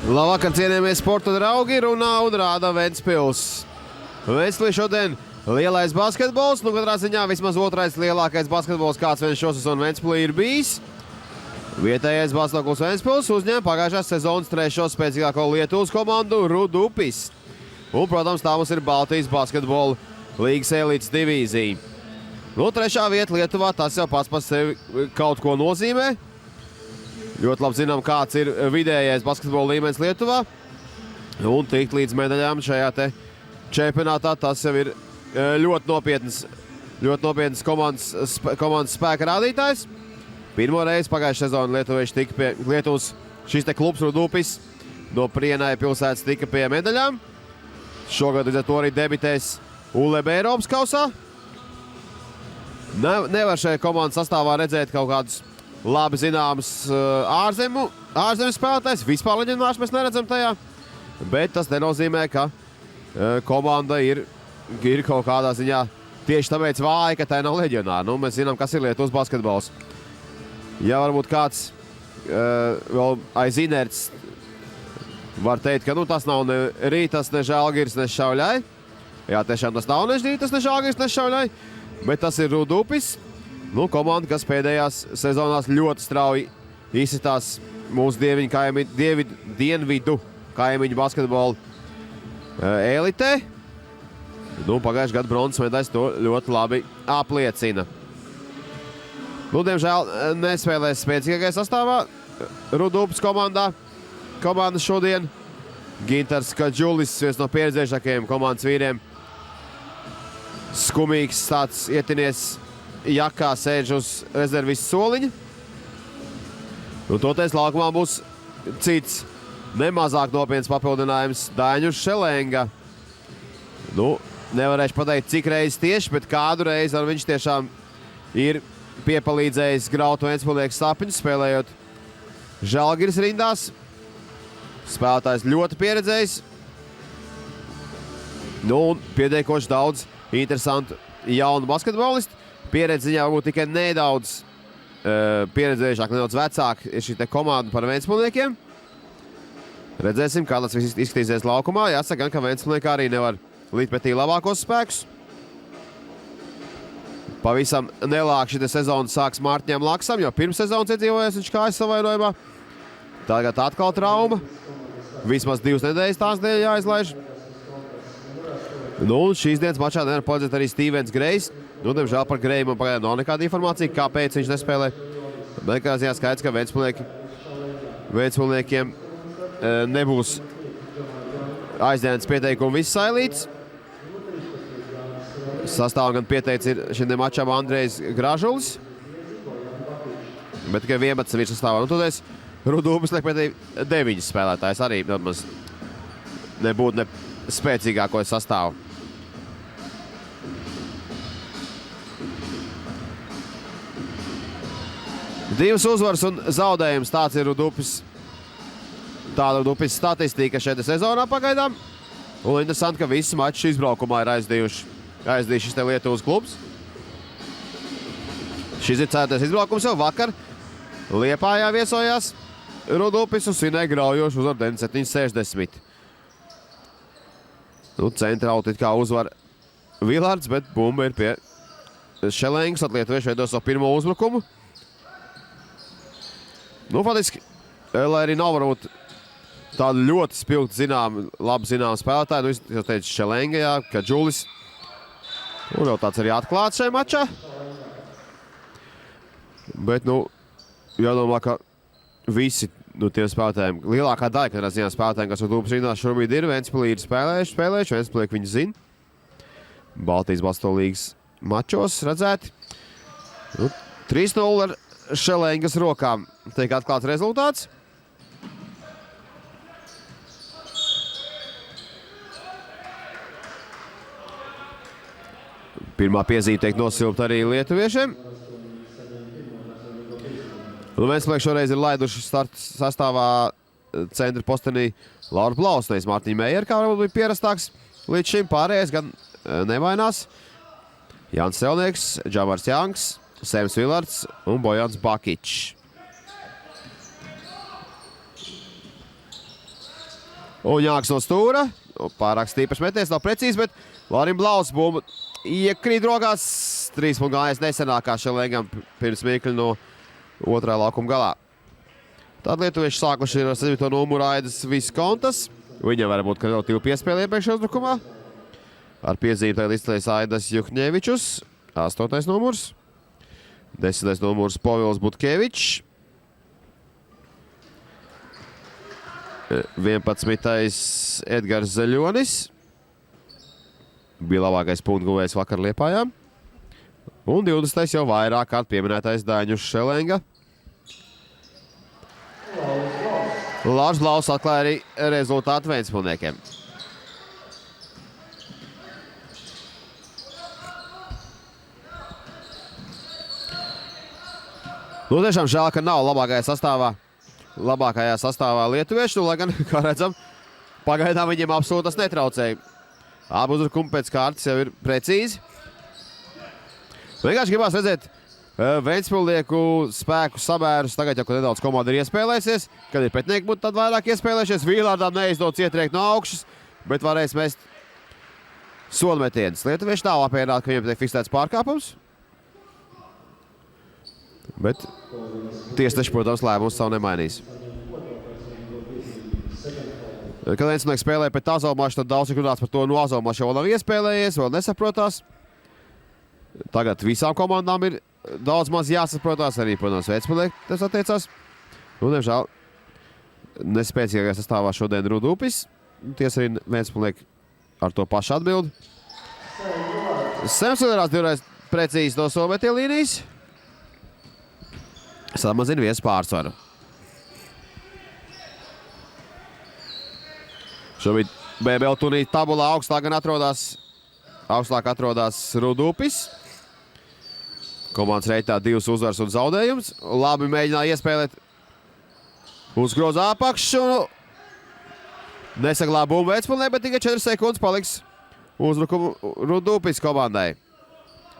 Labvakar, cienījamie sporta draugi, runā un rāda Ventspils. Ventspilī šodien lielais basketbols, katrā ziņā vismaz otrais lielākais basketbols, kāds vien šosezonu Ventspilī ir bijis. Vietējais basketbols Ventspils uzņēma pagājušās sezonas trešo spēcīgāko Lietuvas komandu Rudupis. Un, protams, tā mums ir Baltijas basketbola līgas elites divīzija. Trešā vieta Lietuvā, tas jau pats par sevi kaut ko nozīmē. Ļoti labi zinām, kāds ir vidējais basketbola līmenis Lietuvā. Un tikt līdz medaļām šajā te čempionātā, tas jau ir ļoti nopietnas komandas spēka rādītājs. Pirmo reizi pagājušajā sezonā lietuvieši tika pie Lietuvas, šis te klubs Rudupis no Prienai pilsētas tika pie medaļām. Šogad līdz ar to arī debitēs ULB Eiropas kausā. Nevar šajā komandas sastāvā redzēt kaut kādus labi zināms ārzemju spēlētājs. Vispār leģendārs mēs neredzam tajā. Bet tas nenozīmē, ka komanda ir kaut kādā ziņā tieši tāpēc vāja, ka tā nav leģionāra. Mēs zinām, kas ir Lietuvas basketbols. Ja varbūt kāds vēl aiz inerts var teikt, ka tas nav ne Rītas, ne Žalgiris, ne Šauļai. Jā, tiešām tas nav ne Rītas, ne Žalgiris, ne Šauļai. Bet tas ir Rudupis. Komanda, kas pēdējās sezonās ļoti strauji izsitās mūsu dienvidu kaimiņu basketbola elitē. Pagājušajā gadu bronzas medaļas to ļoti labi apliecina. Diemžēl nespēlēs spēcīgākajā sastāvā Rudupis komanda šodien. Gintars Kadžulis, viens no pieredzējušākajiem komandas vīriem. Skumīgs tāds ietinies jakā, sēž uz rezervistu soliņa. Toties laukumā būs cits nemazāk nopietns papildinājums Daņus Šelenga. Nevarēšu pateikt, cik reizes tieši, bet kādu reizi ar viņš tiešām ir piepalīdzējis graut Ventspilnieku sapņus, spēlējot Žalgiris rindās. Spēlētājs ļoti pieredzējis. Un pietiekoši daudz interesantu jaunu basketbolistu. Pieredze ziņā varbūt tikai nedaudz pieredzējušāk, nedaudz vecāk ir šī te komanda par Ventspilniekiem. Redzēsim, kā tas viss izskatīsies laukumā. Jāsaka, ka Ventspilnieki arī nevar līdz pretī labākos spēkus. Pavisam nelāk šī sezona sāks Mārtiņam Laksam, jo pirms sezonas iedzīvojies viņš kājas savainojumā. Tagad atkal trauma. Vismaz 2 nedēļas tās dēļ jāizlaiž. Šīs dienas mačā nevar palīdzēt arī Stīvens Grejs. Diemžēl par Greju man pagaidām nav nekāda informācija, kāpēc viņš nespēlē. Nekā ziņā skaidrs, ka Ventspilniekiem nebūs aizdienas pieteikumu viss sailīts. Sastāvā gan pieteicis ir šim mačam Andrejs Gražulis, bet tikai 11 ir sastāvā. Toties Rudupis liek pretī 9 spēlētājs arī nebūtu ne spēcīgāko sastāvu. Divas uzvaras un zaudējums, tāds ir tāda Rudupis statistika šeit sezonā pagaidām. Un interesanti, ka visu maču izbraukumā ir aizdījis šis te Lietuvas klubs. Šis ir 4. izbraukums jau vakar. Liepājā viesojās Rudupis un svinēja graujošu uzvaru 97-60. Centrāli it kā uzvar Vilards, bet bumba ir pie Šelengas. Lietuvieši veido savu pirmo uzbrukumu. Faktiski, lai arī nav varbūt tādu ļoti spilgti labi zinām spēlētāju. Es teicu Šelenga, jā, Kadžulis. Vēl tāds arī atklāts šajā mačā. Bet, jādomā, ka visi tiem spēlētājiem, lielākā daļa, katrā ziņā spēlētājiem, kas Rudupis rindās šobrīd ir, Ventspilī ir spēlējuši, Ventspilnieki viņi zina. Baltijas basketbola līgas mačos redzēti. 3-0 ar Šelengas rokām tiek atklāts rezultāts. Pirmā piezīme tiek nosilpta arī lietuviešiem. Ventspilnieki šoreiz ir laiduši sastāvā centra postenī Lauru Plausu, nevis Mārtiņu Meijeru, kā varbūt bija pierastāks līdz šim. Pārējais gan nemainās. Jānis Selnieks, Džamars Janks, Sēms Vilards un Bojans Bakičs. Un Jānis no stūra. Pārāk stīprs meties, nav precīzi, bet Lārim Blaus bumba iekrīt rokās. 3 punktu gājies nesenākā Šelengam pirms mirkļa no otrā laukuma galā. Tad lietuvieši sākuši ir ar 7. numuru Aidis Viskontas. Viņam varbūt relatīvi piespēle iepriekšējā uzbrukumā. Ar piezīmi tagad izcēlējis Aidas Juhņevičus, 8. numurs. 10. numurs Povils Butkevičs. 11. Edgars Zaļonis. Bija labākais punktu guvējs vakar Liepājā. Un 20. jau vairāk kārt pieminētais Daņus Šelenga. Lārs Blaus atklāja arī rezultātu Ventspilniekiem. Nu, tiešām žēl, ka nav labākajā sastāvā lietuvieši, lai gan, kā redzam, pagaidām viņiem absolūti tas netraucēja. Abi uzbrukumi pēc kārtas jau ir precīzi. Vienkārši gribās redzēt Ventspilnieku spēku samērus. Tagad jau, kad nedaudz komanda ir iespēlēsies, kad ir pretinieki būtu tad vairāk iespēlējušies. Vīlārdām neizdodas ietriekt no augšas, bet varēs mest sodmetienus. Lietuvieši nav apmierināti, ka viņiem tiek fiksēts pārkāpums. Bet tiesneši, protams, lēmumus savu nemainīs. Kad Ventspilnieks spēlē pret Azomašu, tad daudz ir runāts par to, no Azomaša vēl nav iespēlējies, vēl nesaprotās. Tagad visām komandām ir daudz maz jāsaprotās, arī, protams, Ventspilnieki tas attiecās. Nu, diemžēl, nespēcīgākajā sastāvā šodien Rudupis. Tiesa arī Ventspilnieki ar to pašu atbildi. Semsvillerās divreiz precīzi no sometie līnijas. Samazina viesu pārsvaru. Šobrīd BBL turnīra tabulā augstāk atrodas Rudupis. Komandas reitā 2 uzvaras un zaudējums. Labi mēģināja iespēlēt uz groza apakšu. Nesaglāba bumbu Ventspilnē, bet tikai 4 sekundes paliks uzbrukumu Rudupis komandai.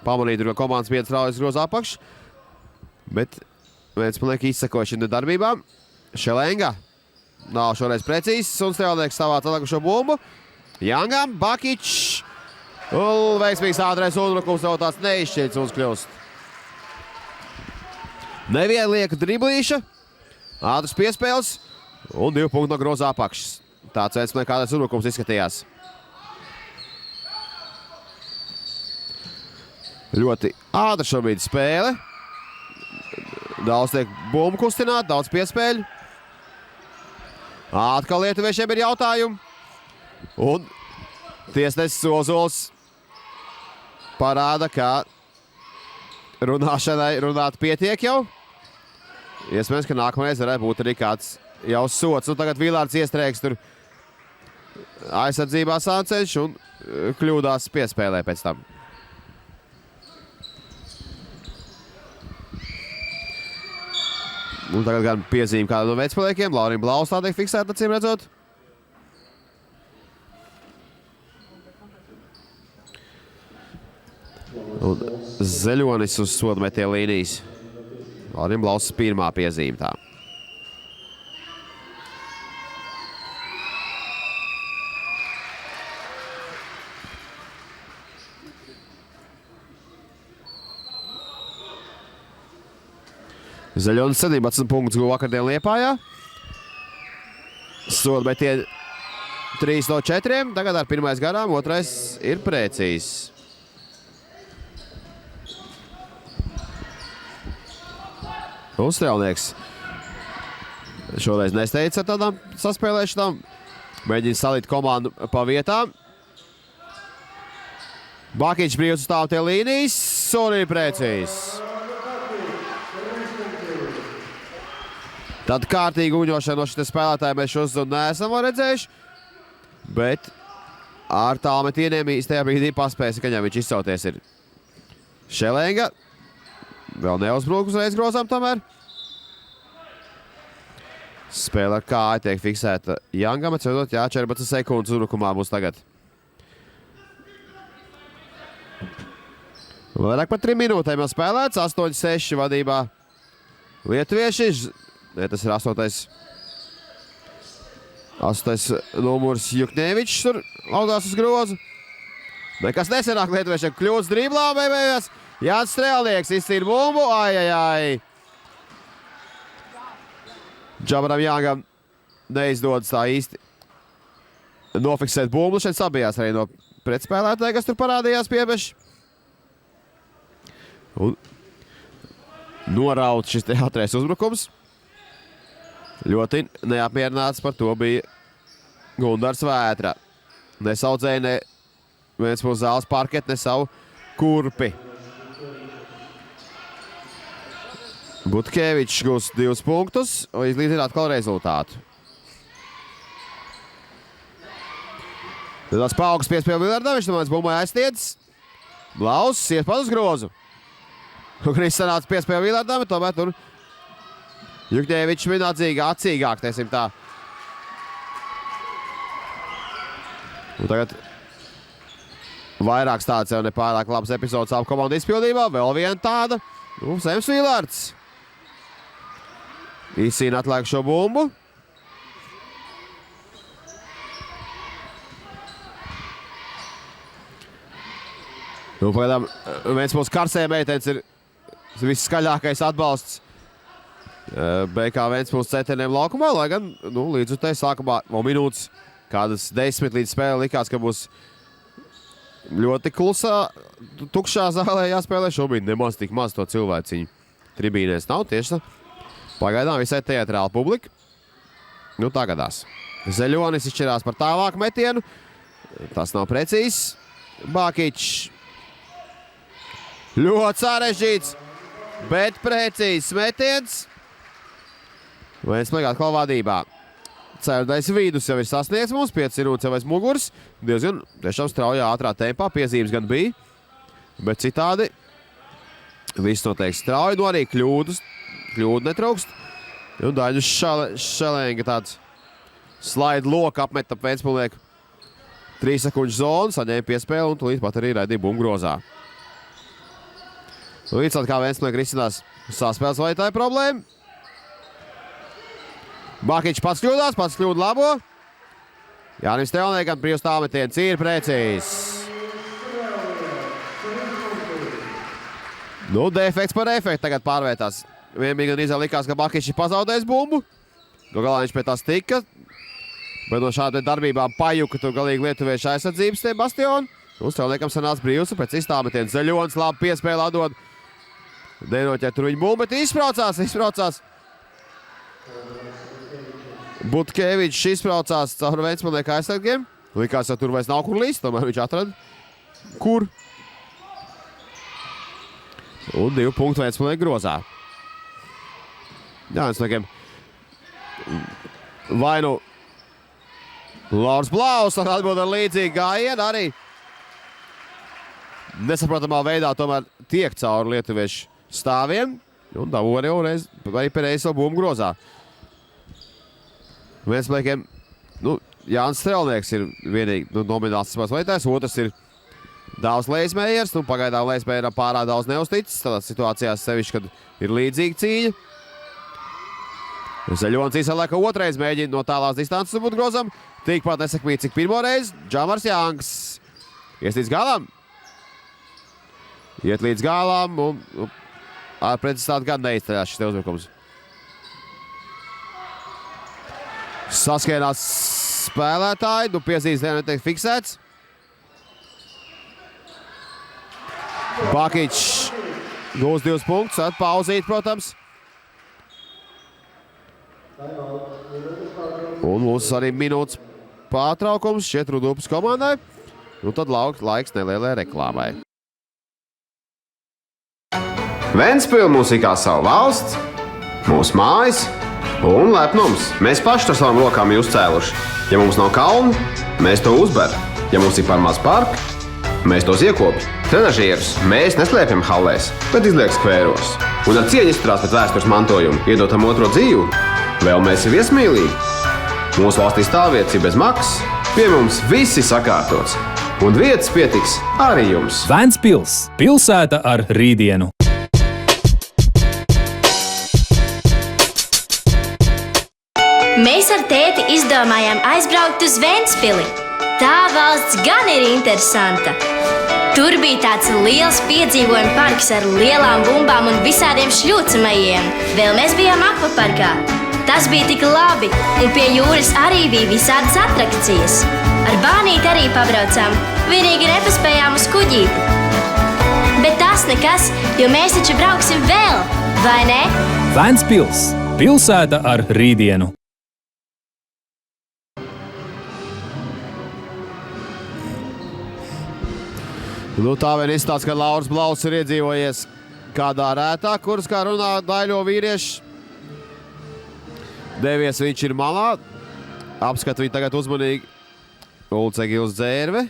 Pamanīt, ka komandas biedrs raujas groza apakšu. Bet Ventspilnieki izsakoja šīm darbībām. Šelenga nav šoreiz precīzs un strēlnieks savāc atlikušo bumbu. Jangam, Bakičs. Un veiksmīgs ātrais uzbrukums tāds neizšķirts uzkļūst. Nevienlieka driblīša. Ātrs piespēles un 2 punkti no groza apakšas. Tāds Ventspilnieka ātrais uzbrukums izskatījās. Ļoti ātra šobrīd spēle. Daudz tiek bumbu kustināt, daudz piespēļu. Atkal lietuviešiem ir jautājumi. Un tiesnesis Ozols parāda, ka runāšanai runāt pietiek jau. Iespējams, ka nākamreiz varētu būt arī kāds jau sots. Un tagad Vīlārds iestrēgs tur aizsardzībā Sānceļš un kļūdās piespēlē pēc tam. Un tagad gan piezīme kādu no Ventspilniekiem. Laurim Blaus tā tiek fiksēta, acīm redzot. Un Zaļonis uz sodmetie līnijas. Laurim Blaus pirmā piezīme tā. Zaļonis 17 punktus guva vakardien Liepājā. Sodmetie 3 no 4. Tagad ar pirmais garām, otrais ir precīzs. Un strēlnieks šoreiz nesteidz ar tādām saspēlēšanām. Mēģina salīt komandu pa vietām. Bakiņš brīvs stāv tie līnijas un ir precīzs. Tad kārtīgi uņošana no šitā spēlētāja mēs šo uzvadu neesam redzējuši. Bet ar tālmetieniem īstajā brīdī paspējas, ka viņam viņš izsauties ir Šelenga. Vēl neuzbruk uzreiz grozām tomēr. Spēle ar kāju tiek fiksēta Jangam. Atcīmredzot, jā, 14 sekundes uzbrukumā būs tagad. Vairāk par 3 minūtēm jau spēlēts. 8-6 vadībā lietuvieši. Ne, tas ir 8. 8. numurs Juknevičs tur augās uz grozu. Nekas nesenāk lietuviešiem. Kļūst driblā, beigās. Jānis Strēlnieks izcīna bumbu. Ai. Džabaram Jāngam neizdodas tā īsti nofiksēt bumbu. Šeit sabijās arī no pretspēlētāji, kas tur parādījās piebeši. Un noraut šis te ātrais uzbrukums. Ļoti neapmierināts par to bija Gundars Vētra. Nesaudzēja ne Ventspils zāles parket, ne savu kurpi. Butkevičs gūs 2 punktus un izlīdzina atkal rezultātu. Tāds paaugs piespēja Villardam, viņš tomēr bumbai aizstiedzis. Blaus iet pat uz grozu. Kris sanāca piespēja Villardam, tomēr tur Juknevičs min acīgāk, teiksim tā. Un tagad vairāks tāds jau nepārāk labs epizodes abu komandu izpildībā. Vēl viena tāda. Sems Villards. Izcīna atlēkušo bumbu. Pagaidām Ventspils karsē meitenes ir visskaļākais atbalsts BK Ventspils centeniem laukumā, lai gan līdzutē sākumā vēl minūtes kādas 10 līdz spēle likās, ka būs ļoti klusā, tukšā zālē jāspēlē. Šobrīd nemaz tik maz to cilvēciņu tribīnēs nav. Tieši pagaidām visai teatrāla publika. Tā gadās. Zeļonis izšķirās par tālāku metienu. Tas nav precīzs. Bakičs. Ļoti sarežģīts, bet precīzs metiens. Ventspils atkal vadībā. Ceturtais vidus jau ir sasniegts mums, 5 minūtes jau aiz muguras. Diezgan tiešām straujā, ātrā tempā. Piezīmes gan bija, bet citādi viss notiek strauji. Arī kļūdu netraukst. Un Daļus Šelenga tāds slaidu loku apmet ap Ventspilnieku 3 sekundžu zonu, saņēma piespēli un tūlīt pat arī raidīja bumbu grozā. Līdz kā Ventspilnieki risinās saspēles vadītāja problēma. Bakičs pats kļūdu labo. Jānim Strēlniekam brīvs tālmetiens ir precīzs. Defekts par efektu tagad pārvērtās. Vienmīgi gan izā likās, ka Bakičs ir pazaudējis bumbu. Galā viņš pie tās tika. Bet no šādiem darbībām pajuka tur galīgi lietuviešu aizsardzības tie bastioni. Un Strēlniekam sanāca brīvs un pēc iztālmetiens. Zeļons labi piespēle atdod. Denoķē tur viņa bumbu, bet izbraucās. Butkevičs izbraucās caur Ventspilnieku aizsargiem. Likās, ka tur vairs nav kur līst, tomēr viņš atrada kur. Un 2 punktu Ventspilnieku grozā. Ventspilniekiem vai nu Lauris Blaus atbild ar līdzīgu gājienu arī nesaprotamā veidā tomēr tiek cauri lietuviešu stāviem un dabū arī pēdējais vēl bumbu grozā. Ventspilniekiem, Jānis Strēlnieks ir vienīgi nomināls vadītājs, otrs ir Dāvs Leismējers. Pagaidām Leismējeram pārāk daudz neuzticis, tādās situācijās sevišķi, kad ir līdzīga cīņa. Zeļons izsalēka otrais mēģina no tālās distances būt grozam. Tikpat nesakmīgi, cik pirmo reizi. Džamars Jāngs ies līdz galam. Iet līdz galam un ar precizitāti gan neizceļās šis te uzbrukums. Saskainās spēlētāji, piezīmes netiek fiksēts. Bakičs gūs 2 punktus, pauzīt, protams. Un mums arī minūtes pārtraukums šķiet Rudūpas komandai. Tad laiks nelielai reklāmai. Ventspils mūs ir kā savu valsts, mūsu mājas un lepnums. Mēs paši ar savām rokām jūs cēluši. Ja mums nav kalnu, mēs to uzber. Ja mums ir par maz parka, mēs tos iekopjam. Trenažierus mēs neslēpjam hallēs, bet izliek skvēros. Un ar cieņu izturās pret vēstures mantojumu, iedotam otro dzīvu. Vēl mēs ir viesmīlīgi. Mūsu valstī stāvvietas ir bez maksas, pie mums viss ir sakārtots. Un vietas pietiks arī jums. Ventspils – pilsēta ar rītdienu. Mēs ar tēti izdomājām aizbraukt uz Ventspili. Tā valsts gan ir interesanta. Tur bija tāds liels piedzīvojumu parks ar lielām bumbām un visādiem šļūcamajiem. Vēl mēs bijām akvaparkā. Tas bija tik labi, un pie jūras arī bija visādas atrakcijas. Ar bānīti arī pabraucām, vienīgi nepaspējām uz kuģīti. Bet tas nekas, jo mēs taču brauksim vēl, vai ne? Ventspils – pilsēta ar rītdienu. Nu, tā vien izstāsta, ka Lauris Blauss ir iedzīvojies kādā rētā, kuras, kā runā daļo vīrieši. Devies viņš ir malā. Apskata viņu tagad uzmanīgi Ulce Gils Dzērve.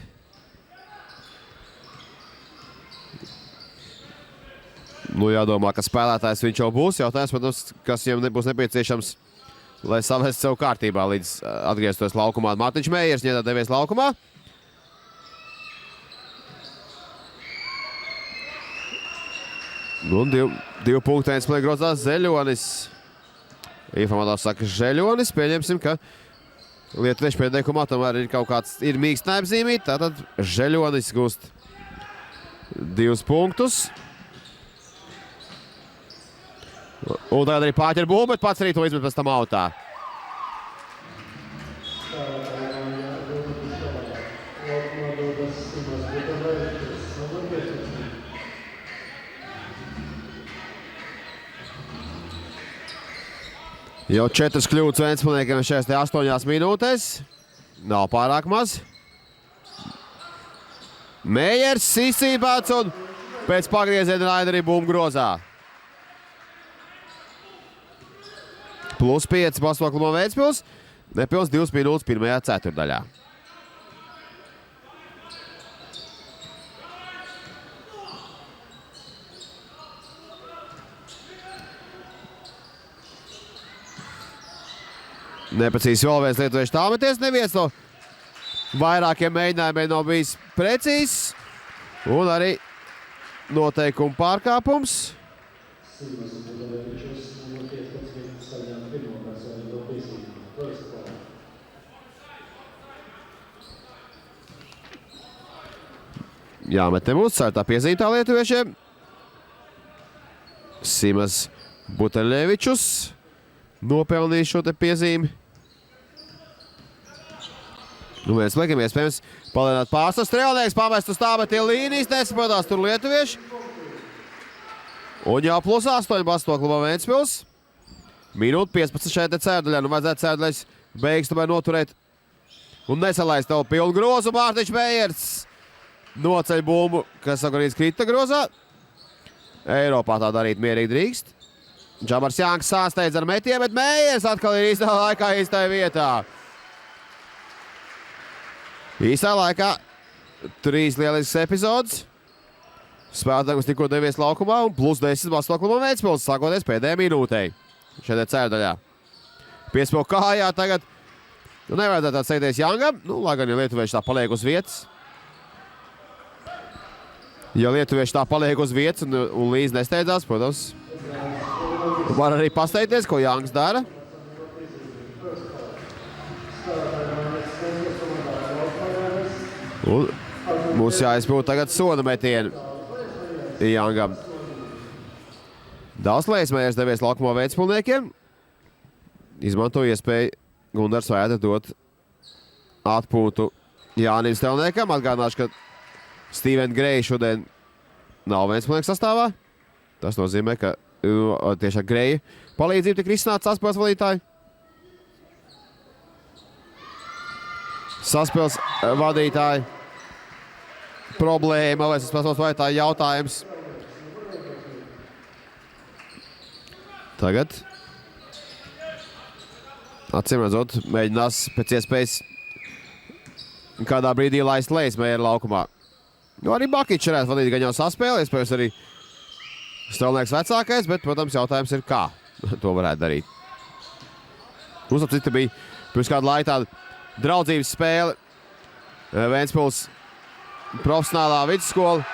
Nu, jādomā, ka spēlētājs viņš jau būs. Jautājums, protams, kas viņam būs nepieciešams, lai savest sev kārtībā līdz atgrieztos laukumā. Mārtiņš Mējers ņēdā devies laukumā. Nu, divu punktu Ventspilī grozās Zeļonis. Informātors saka Žeļonis. Pieņemsim, ka lietuviešu pieteikumā tomēr ir kaut kāds mīkstinājums zīmīt. Tātad Žeļonis gūst 2 punktus. Un tagad arī pāķer būvu, bet pats arī to izmet pēc tam autā. Jau 4 kļūdas Ventspilniekiem šajās 8 minūtēs. Nav pārāk maz. Mējers izcīpāts un pēc pagrieziena raida arī bumbu grozā. Plus 5 basketbola Ventspils. Nepilns 2 minūtes pirmajā ceturdaļā. Neprecīzi vēl viens lietuviešu tālmeties. Neviens no vairākiem mēģinājumiem nav bijis precīzs. Un arī noteikumu pārkāpums. Jāmet mums cērtā piezīmtā lietuviešiem. Simas Buteļevičus nopelnīja šo te piezīmi. Nu, mēs liekam iespējams palēnāt pārstas. Strēlnieks pamest uz tā, bet tie līnijas nesaprotās tur lietuvieši. Un jau plus 8 basketbola klubā Ventspils. Minūte 15 šeit cērdaļā. Nu, vajadzētu cērdaļas beigas tomēr noturēt un nesalaist tev pilnu grozu. Mārtiņš Mējers noceļ bumbu, kas sakarīts krita grozā. Eiropā tā darīt mierīgi drīkst. Džamars Janks sāsteidz ar metiem, bet Mējers atkal ir īstā laikā, īstai vietā. Īstā laikā 3 lielisks epizodes. Spēlētājs tikko devies laukumā un plus 10 basketbola klubā Ventspils, sākoties pēdējā minūtei. Šeit cērdaļā. Piespēl kājā tagad. Nu, nevajadzētu tāds teikties Jangam, nu, lai gan ja lietuvieši tā paliek uz vietas. Ja lietuvieši tā paliek uz vietas un līdz nesteidzās, protams, var arī pasteikties, ko Jangs dara. Un mums jāizpūt tagad soda metienu Jangam. Dāls Mējers devies laukumā Ventspilniekiem. Izmanto iespēju Gundars Vēda dot atpūtu Jānim Stelniekam. Atgādināšu, ka Steven Greja šodien nav Ventspilnieku sastāvā. Tas nozīmē, ka tieši ar Greja palīdzību tik risināts saspēles vadītāji. Saspēles vadītāji problēma, vai saspēles vadītāji jautājums. Tagad acīm redzot, mēģinās pēc iespējas kādā brīdī laist Mējera laukumā. Nu, arī Bakičs varētu vadīt gan jau saspēli, iespējams arī Stelnieks vecākais, bet, protams, jautājums ir, kā to varētu darīt. Mums ap citu bija pirms kādu laiku tāda draudzības spēle. Ventspils profesionālā vidusskola.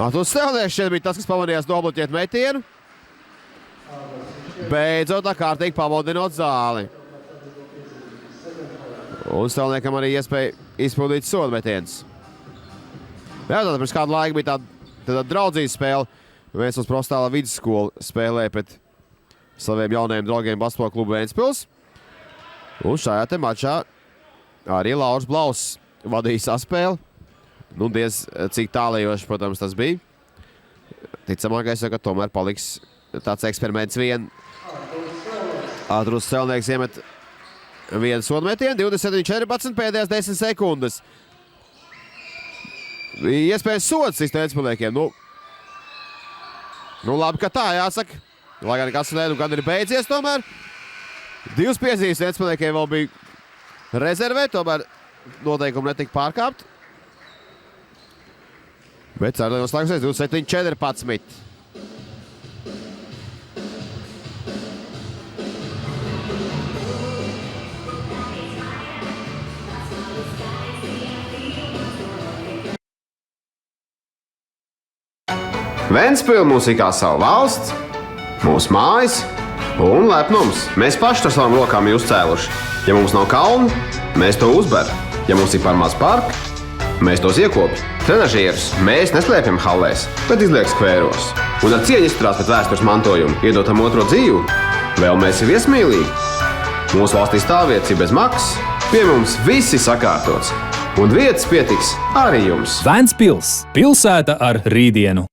Artūrs Strēlnieks šeit bija tas, kas pamanījās nobloķēt metienu. Beidzot, tā kārtīgi pamodinot zāli. Un Strēlniekam arī iespēja izpildīt sodu metienus. Jā, tad pirms kādu laiku bija tāda draudzīga spēle. Ventspils Profesionālā vidusskola spēlēja pret saviem jaunajiem draugiem basketbola klubu Ventspils. Un šajā te mačā arī Lauris Blauss vadīja saspēli. Nu, diez cik tālējoši, protams, tas bija. Ticamākais, ka tomēr paliks tāds eksperiments vien. Artūrs Strēlnieks iemet vienu sodmetienu, 27-14 pēdējās 10 sekundes. Iespējas sods Ventspilniekiem. Nu, labi, ka tā jāsaka. Lai gan kas gan ir beidzies tomēr. 2 piezīmes Ventspilniekiem vēl bija rezervē, tomēr noteikumi netika pārkāpti. Bet cēlējos slēgusies 27-14. Ventspils mūs kā savu valsts, mūsu mājas un lepnums. Mēs paši ar savām rokām jūs cēluši. Ja mums nav kalnu, mēs to uzberam. Ja mums ir par maz parka, mēs tos iekopjam. Trenažierus mēs neslēpjam hallēs, bet izliek skvēros. Un ar cieņu izturās pret vēstures mantojumu, iedotam otro dzīvu. Vēl mēs ir viesmīlīgi. Mūsu valstī stāvvietas ir bez maksas, pie mums viss ir sakārtots. Un vietas pietiks arī jums. Ventspils – pilsēta ar rītdienu.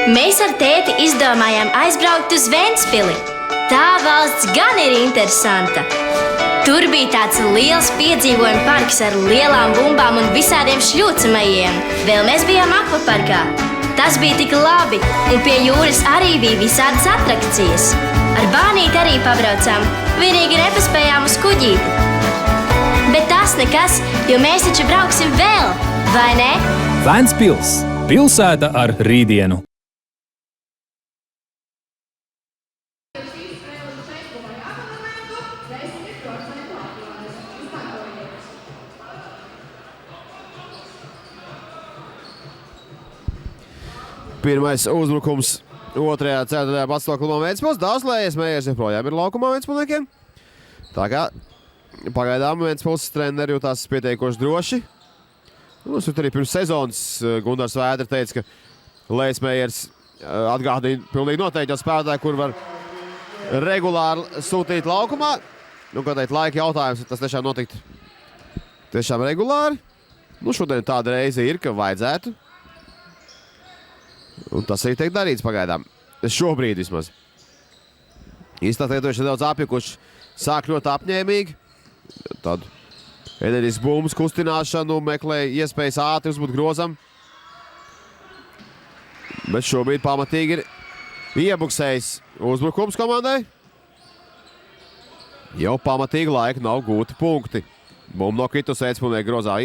Mēs ar tēti izdomājām aizbraukt uz Ventspili. Tā valsts gan ir interesanta. Tur bija tāds liels piedzīvojumu parks ar lielām bumbām un visādiem šļūcamajiem. Vēl mēs bijām akvaparkā. Tas bija tik labi, un pie jūras arī bija visādas atrakcijas. Ar bānīti arī pabraucām, vienīgi nepaspējām uz kuģīti. Bet tas nekas, jo mēs taču brauksim vēl, vai ne? Ventspils – pilsēta ar rītdienu. Pirmais uzbrukums otrajā ceturtajā basketbola klubā Ventspils. Dāslējies Mējers joprojām ir laukumā Ventspilniekiem. Tā kā pagaidām Ventspils treneri jutās pietiekoši droši. Mums arī pirms sezonas Gundars Vēdra teica, ka Lējs Mējers atgādīja pilnīgi noteikti jau spēlētāju, kur var regulāri sūtīt laukumā. Nu, kā teikt, laika jautājums, tas tiešām notikt tiešām regulāri. Nu, šodien tāda reize ir, ka vajadzētu. Un tas arī tiek darīts pagaidām. Šobrīd vismaz. Īstā lietojuši nedaudz apjukuši. Sāk ļoti apņēmīgi. Tad enerģijas bumbas kustināšanu, meklē iespējas ātri uzbūt grozam. Bet šobrīd pamatīgi ir iebuksējis uzbrukums komandai. Jau pamatīgi laika nav gūti punkti. Bumba no kritus Ventspilnieki grozā.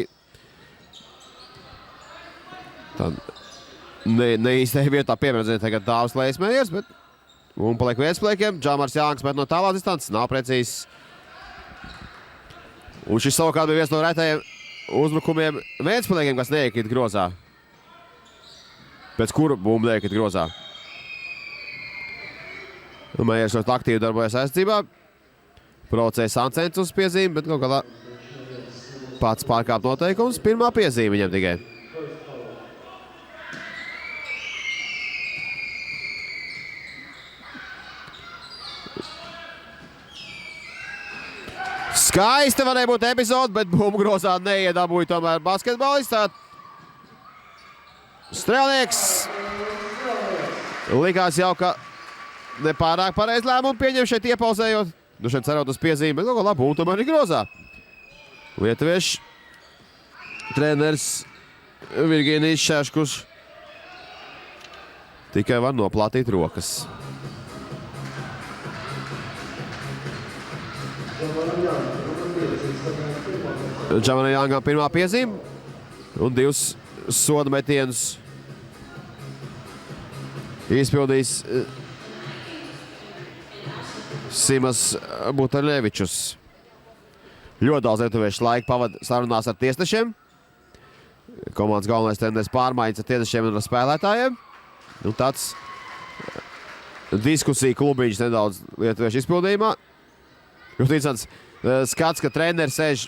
Tad ne īstajā vietā piemērzina tagad Dāvis Lējs Mējers, bet un paliek Ventspilniekiem. Džamars Jānis met no tālā distances, nav precīzs. Un šis savukārt bija viens no retajiem uzbrukumiem Ventspilniekiem, kas neiekrīt grozā. Pēc kura bumba neiekrīt grozā. Mējers ļoti aktīvi darbojas aizsardzībā. Provocēja Sancens uz piezīmi, bet kaut kādā pats pārkāp noteikums. Pirmā piezīme viņam tikai. Skaista varēja būt epizode, bet bumbu grozā neiedabūja tomēr basketbolists. Strēlnieks likās jau, ka nepārāk pareizi lēmumu pieņem šeit iepauzējot. Nu šeit cerot uz piezīmi, bet kaut kā labi, un tomēr ir grozā. Lietuviešu treneris Virginijs Šeškus tikai var noplātīt rokas. Džamanam Jāngam pirmā piezīme un 2 soda metienus izpildījis Simas Butarļevičus. Ļoti daudz lietuviešu laika pavada sarunās ar tiesnešiem. Komandas galvenais treneris pārmaiņas ar tiesnešiem un ar spēlētājiem. Nu, tāds diskusija klubiņš nedaudz lietuviešu izpildījumā. Ļoti interesants skats, ka treneris sēž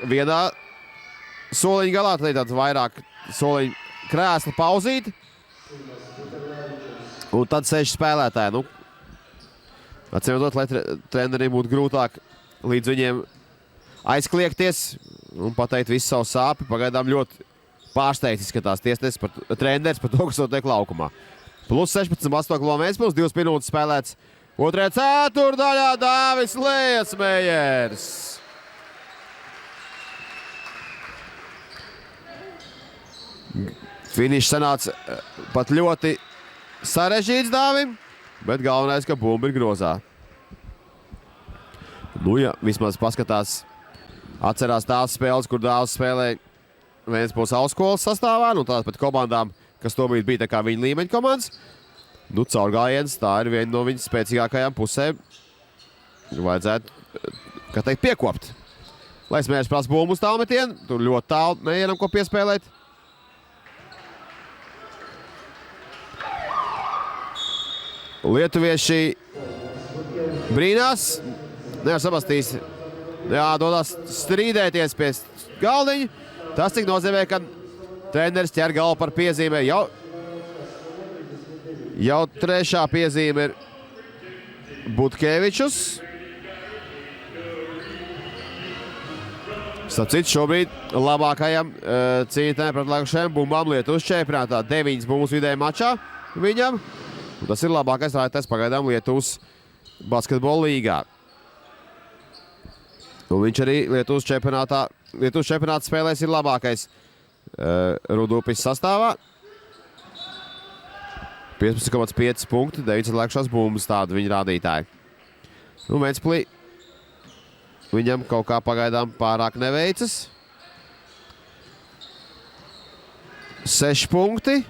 vienā soliņa galā, tad ir tāds vairāk soliņa krēsla pauzīti. Un tad sēž spēlētāji. Nu, atcīmredzot, lai treneriem būtu grūtāk līdz viņiem aizkliegties un pateikt visu savu sāpi. Pagaidām ļoti pārsteigts izskatās tiesnesis treneris par to, kas notiek laukumā. Plus 16,8 km, plus 2 minūtes spēlēts. Otrajā ceturdaļā Dāvis Liesmējers. Finišs sanāca pat ļoti sarežģīts Dāvim, bet galvenais, ka bumba ir grozā. Nu, ja vismaz paskatās, atcerās tās spēles, kur Dāvs spēlē Ventspils augstskolas sastāvā, nu tās pat komandām, kas tobrīd bija tā kā viņa līmeņa komandas. Nu, caurgājiens, tā ir viena no viņas spēcīgākajām pusēm. Vajadzētu, kā teikt, piekopt. Liesmējers prasa bumbu uz tālmetienu, tur ļoti tālu nevienam ko piespēlēt. Lietuvieši brīnās, nevar sapastīs, dodās strīdēties pie galdiņa. Tas tik nozīmē, ka treneris ķer galvu par piezīmē. Jau trešā piezīme ir Butkevičus. Starp citu, šobrīd labākajam cīnītājiem pret lēkušajiem bumbām Lietuvas čempionātā. 9 bumbas vidēji mačā viņam. Un tas ir labākais rādītājs pagaidām Lietuvas basketbola līgā. Un viņš arī Lietuvas čempionāta spēlēs ir labākais Rudupis sastāvā. 15,5 punkti, 9 lēkšās bumbas, tādu viņa rādītāji. Nu, Ventspilī viņam kaut kā pagaidām pārāk neveicas. 6 punkti,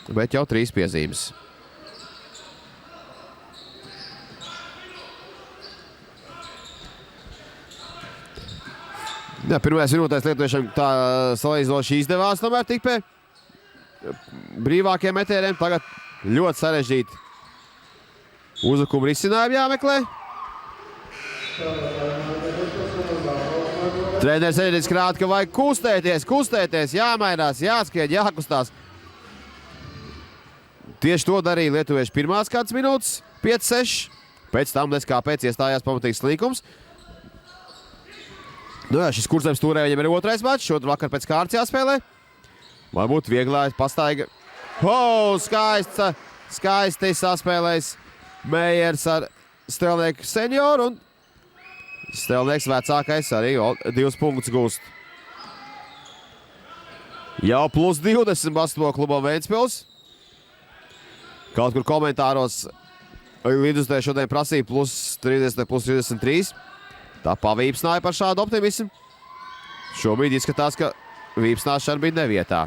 bet jau 3 piezīmes. Jā, pirmajās minūtēs lietuviešiem tā salīdzinoši izdevās tomēr tik pie brīvākiem metieniem. Tagad ļoti sarežģīti uzbrukuma risinājumi jāmeklē. Treneris enerģiski rāda, ka vajag kustēties, jāmainās, jāskrien, jākustās. Tieši to darīja lietuvieši pirmās kādas minūtes, 5-6. Pēc tam neskāpēc iestājās pamatīgs slīkums. Nu jā, šis Kurzems turē viņam ir otrais mačs, šodien vakar pēc kārtas jāspēlē. Varbūt vieglāk pastaiga. Skaisti saspēlējis Meijers ar Stelnieku senioru un Stelnieks vecākais arī 2 punktus gūst. Jau plus 20 basketbola klubam Ventspils. Kaut kur komentāros līdzustēji šodien prasīja plus 30, plus 33. Tā pavīpsnāja par šādu optimismu. Šobrīd izskatās, ka vīpsnāšana bija nevietā.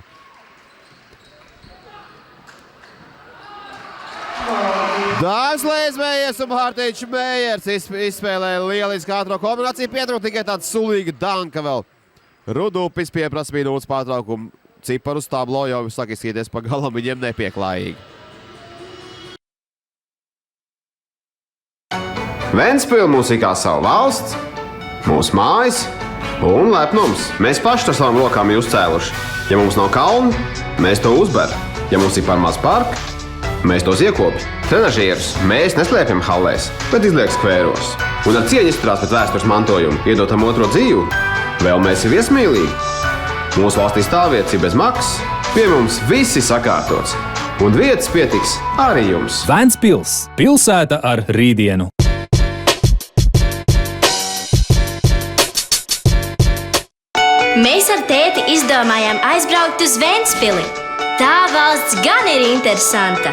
Dāvis Liesmējers un Mārtiņš Meijers izspēlēja lielisku ātro kombināciju. Pietrūka tikai tāda sulīga danka vēl. Rudupis pieprasa minūtes pārtraukumu. Ciparus tablo jau sāk izskatīties pa galam viņiem nepieklājīgi. Ventspils mūsikā savu valsts, mūsu mājas un lepnums. Mēs paši ar savām rokām ir uzcēluši. Ja mums nav kalnu, mēs to uzberam. Ja mums ir par maz parka, mēs tos iekopjam. Trenažierus mēs neslēpjam hallēs, bet izliek skvēros. Un ar cieņu izturās pret vēstures mantojumu, iedotam otro dzīvu. Vēl mēs ir viesmīlīgi. Mūsu valstī stāvvietas ir bez maksas, pie mums viss ir sakārtots. Un vietas pietiks arī jums. Ventspils – pilsēta ar rītdienu. Mēs ar tēti izdomājām aizbraukt uz Ventspili. Tā valsts gan ir interesanta.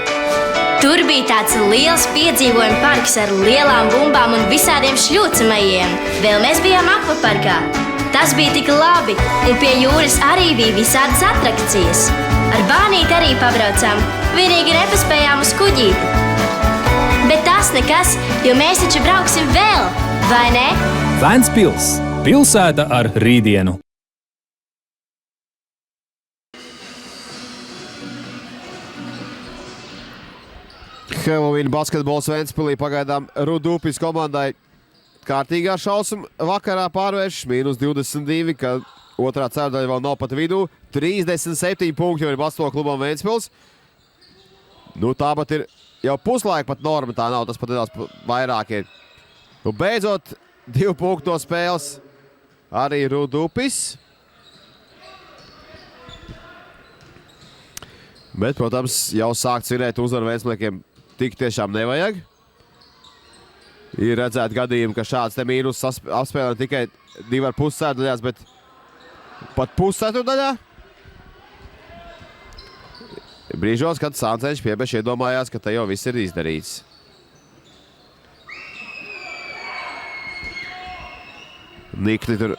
Tur bija tāds liels piedzīvojumu parks ar lielām bumbām un visādiem šļūcamajiem. Vēl mēs bijām akvaparkā. Tas bija tik labi, un pie jūras arī bija visādas atrakcijas. Ar bānīti arī pabraucām, vienīgi nepaspējām uz kuģīti. Bet tas nekas, jo mēs taču brauksim vēl, vai ne? Ventspils Pilsēta ar rītdienu. Halloween basketbols Ventspilī pagaidām Rudupis komandai kārtīgā šausmu vakarā pārvēršas -22, kad otrā ceturdaļa vēl nav pat vidū. 37 punkti jau ir basketbola klubam Ventspils. Nu, tā pat ir jau puslaika pat norma, tā nav, tas pat nedaudz vairāk ir. Nu, beidzot, 2 punktu no spēles arī Rudupis. Bet, protams, jau sākt svinēt uzvaru Ventspiliekiem tik tiešām nevajag. Ir redzēti gadījumi, ka šāds te mīnus apspēlē tikai 2,5 ceturdaļās, bet pat pusceturdaļā. Brīžos, kad Sānceņš Piebeš iedomājās, ka te jau viss ir izdarīts. Nikli tur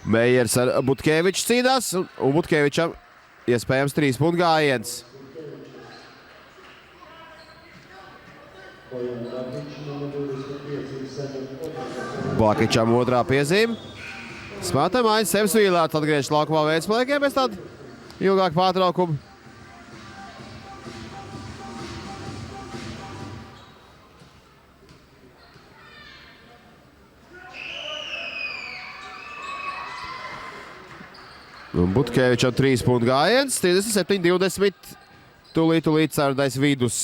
Meijers ar Butkeviču cīnās, un Butkevičam iespējams 3 punktu gājiens. Bakičam otrā piezīme. Smēta maiņas sevis vīlēts atgriežas laukumā Ventspiliekiem pēc tāda ilgāka pārtraukuma. Un Butkevičam 3 punktu gājiens, 37-20, tūlīt ceturtais vidus.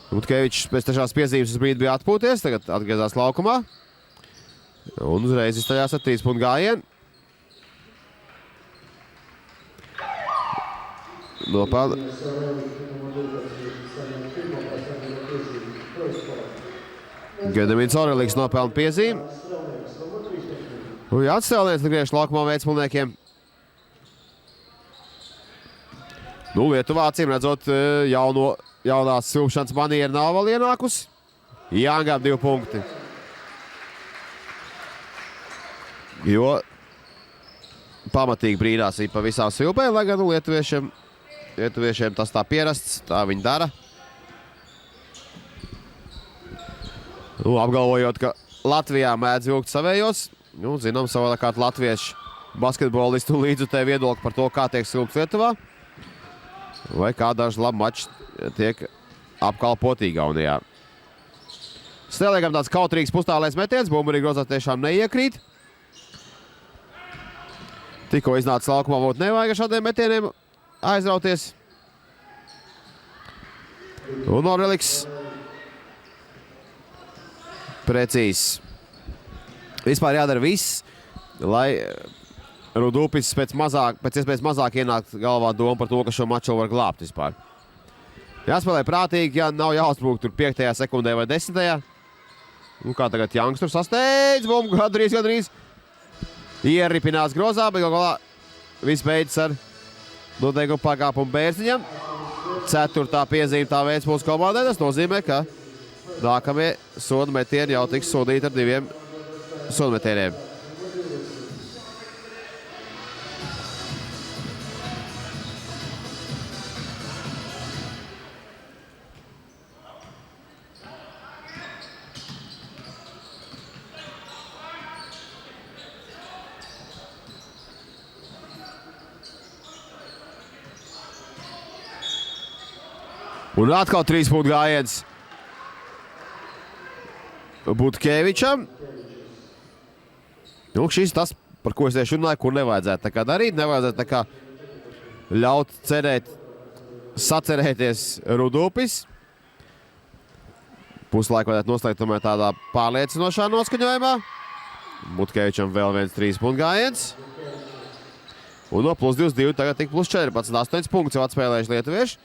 Butkevičs pēc trešās piezīmes uz brīdi bija atpūties, tagad atgriezās laukumā. Un uzreiz iztaļās ar 3 punktu gājienu. Nopelna. Gedamins Oreliks nopelna piezīmi. Un atcēliens atgriež laukumā Ventspilniekiem. Nu, Lietuvā acīm redzot jaunās silpšanas maniera nav vēl ienākusi. Jāngām 2 punkti. Jo pamatīgi brīnās viņa pa visām silpēm, lai gan lietuviešiem tas tā pierasts, tā viņi dara. Nu, apgalvojot, ka Latvijā mēdz vilkt savējos, nu, zinām, savādākārt latviešu basketbolistu līdzutē viedokli par to, kā tiek silpts Lietuvā. Vai kā daži labi mači tiek apkalpoti Igaunijā. Stelēkam tāds kautrīgs pustālais metiens, bumburī grozā tiešām neiekrīt. Tikko iznāca laukumā, būtu nevajag ar šādiem metieniem aizrauties. Un Oreliks precīzs. Vispār jādara viss, lai Rudupis pēc iespējas mazāk ienākt galvā doma par to, ka šo maču var glābt vispār. Jāspēlē prātīgi, ja nav jāuzbrūk tur 5. sekundē vai 10. Un kā tagad Janks tur sasteidz, bumbu gandrīz. Ieripinās grozā, bet galā viss beidzas ar noteikumu pakāpumu Bērziņam. 4. piezīme tā Ventspils komandai. Tas nozīmē, ka nākamie sodu metieni jau tiks sodīti ar 2 sodu metieniem. Un atkal 3 punktu gājiens Butkevičam. Nu, šis tas, par ko es tieši runāju, kur nevajadzētu tā kā darīt. Nevajadzētu tā kā ļaut sacerēties Rudupis. Puslaiku vajadzētu noslēgt tomēr tādā pārliecinošā noskaņojumā. Butkevičam vēl viens 3 punktu gājiens. Un no plus 22 tagad tik plus 14, 8 punktus jau atspēlējuši lietuvieši.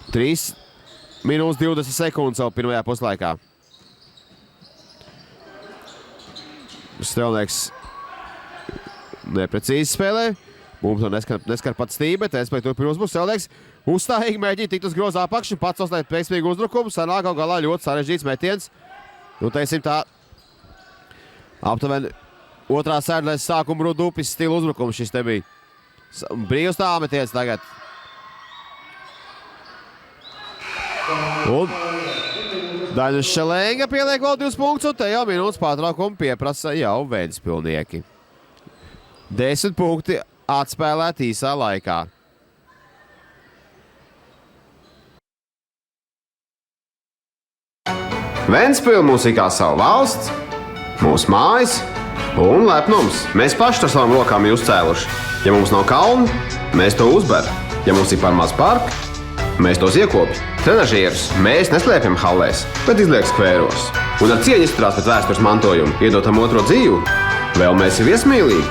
3 minūtes 20 sekundes jau pirmajā puslaikā. Strelnieks neprecīzi spēlē. Mums to neskar pats Stībe, bet es pēc turpinu uzbrukt. Strelnieks uzstājīgi mēģina tikt uz groza apakšu, pats uzliek veiksmīgu uzbrukumu. Sanāk galā ļoti sarežģīts metiens. Nu, teiksim tā, aptuveni otrā sērdaļas sākuma Rudupis stila uzbrukums šis te bija. Brīvs tālmetiens tagad. Un Daņus Šelenga pieliek vēl 2 punktus, un te jau minūtes pārtraukumu pieprasa jau Ventspilnieki. 10 punkti atspēlēt īsā laikā. Ventspile mūs kā savu valsts, mūsu mājas un lepnums. Mēs paši ar savām rokām jūs cēluši. Ja mums nav kalnu, mēs to uzberam. Ja mums ir par maz parku, mēs tos iekopjam. Trenažierus mēs neslēpjam hallēs, bet izliek skvēros. Un ar cieņu izturās pret vēstures mantojumu, iedotam otro dzīvu. Vēl mēs ir viesmīlīgi.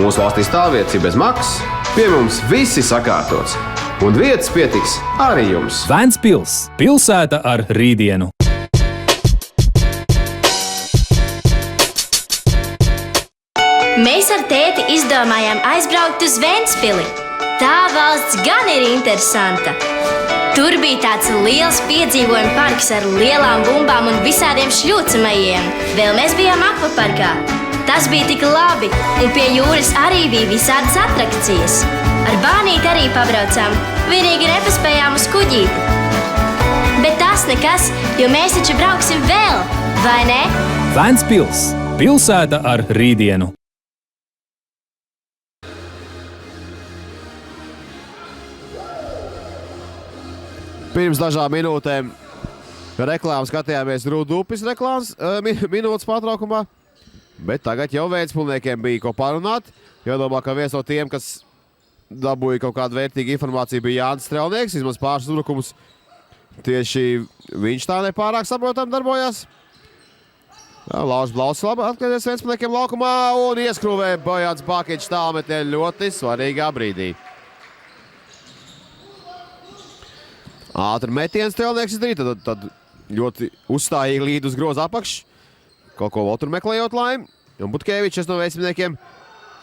Mūsu valstī stāvvietas ir bez maksas, pie mums viss ir sakārtots. Un vietas pietiks arī jums. Ventspils - pilsēta ar rītdienu. Mēs ar tēti izdomājām aizbraukt uz Ventspili. Tā valsts gan ir interesanta. Tur bija tāds liels piedzīvojumu parks ar lielām bumbām un visādiem šļūcamajiem. Vēl mēs bijām akvaparkā. Tas bija tik labi, un pie jūras arī bija visādas atrakcijas. Ar bānīti arī pabraucām, vienīgi nepaspējām uz kuģīti. Bet tas nekas, jo mēs taču brauksim vēl, vai ne? Ventspils - pilsēta ar rītdienu. Pirms dažām minūtēm reklāmas skatījāmies Rūdupis reklāmas minūtes pārtraukumā, bet tagad jau Ventspilniekiem bija ko parunāt. Jādomā, ka viens no tiem, kas dabūja kaut kādu vērtīgu informāciju, bija Jānis Strelnieks, vismaz pāris uzbrukumus. Tieši viņš tā nepārāk saprotam darbojās. Laužs Blauss labi atgriezies Ventspilniekiem laukumā un ieskrūvē Bojāns Bakičs tālmetē ļoti svarīgā brīdī. Ātri metiens Strelnieks izdarīja, tad ļoti uzstājīgi līd uz groza apakš. Kaut ko vēl tur meklējot laimi. Un Butkevičs no Ventspilniekiem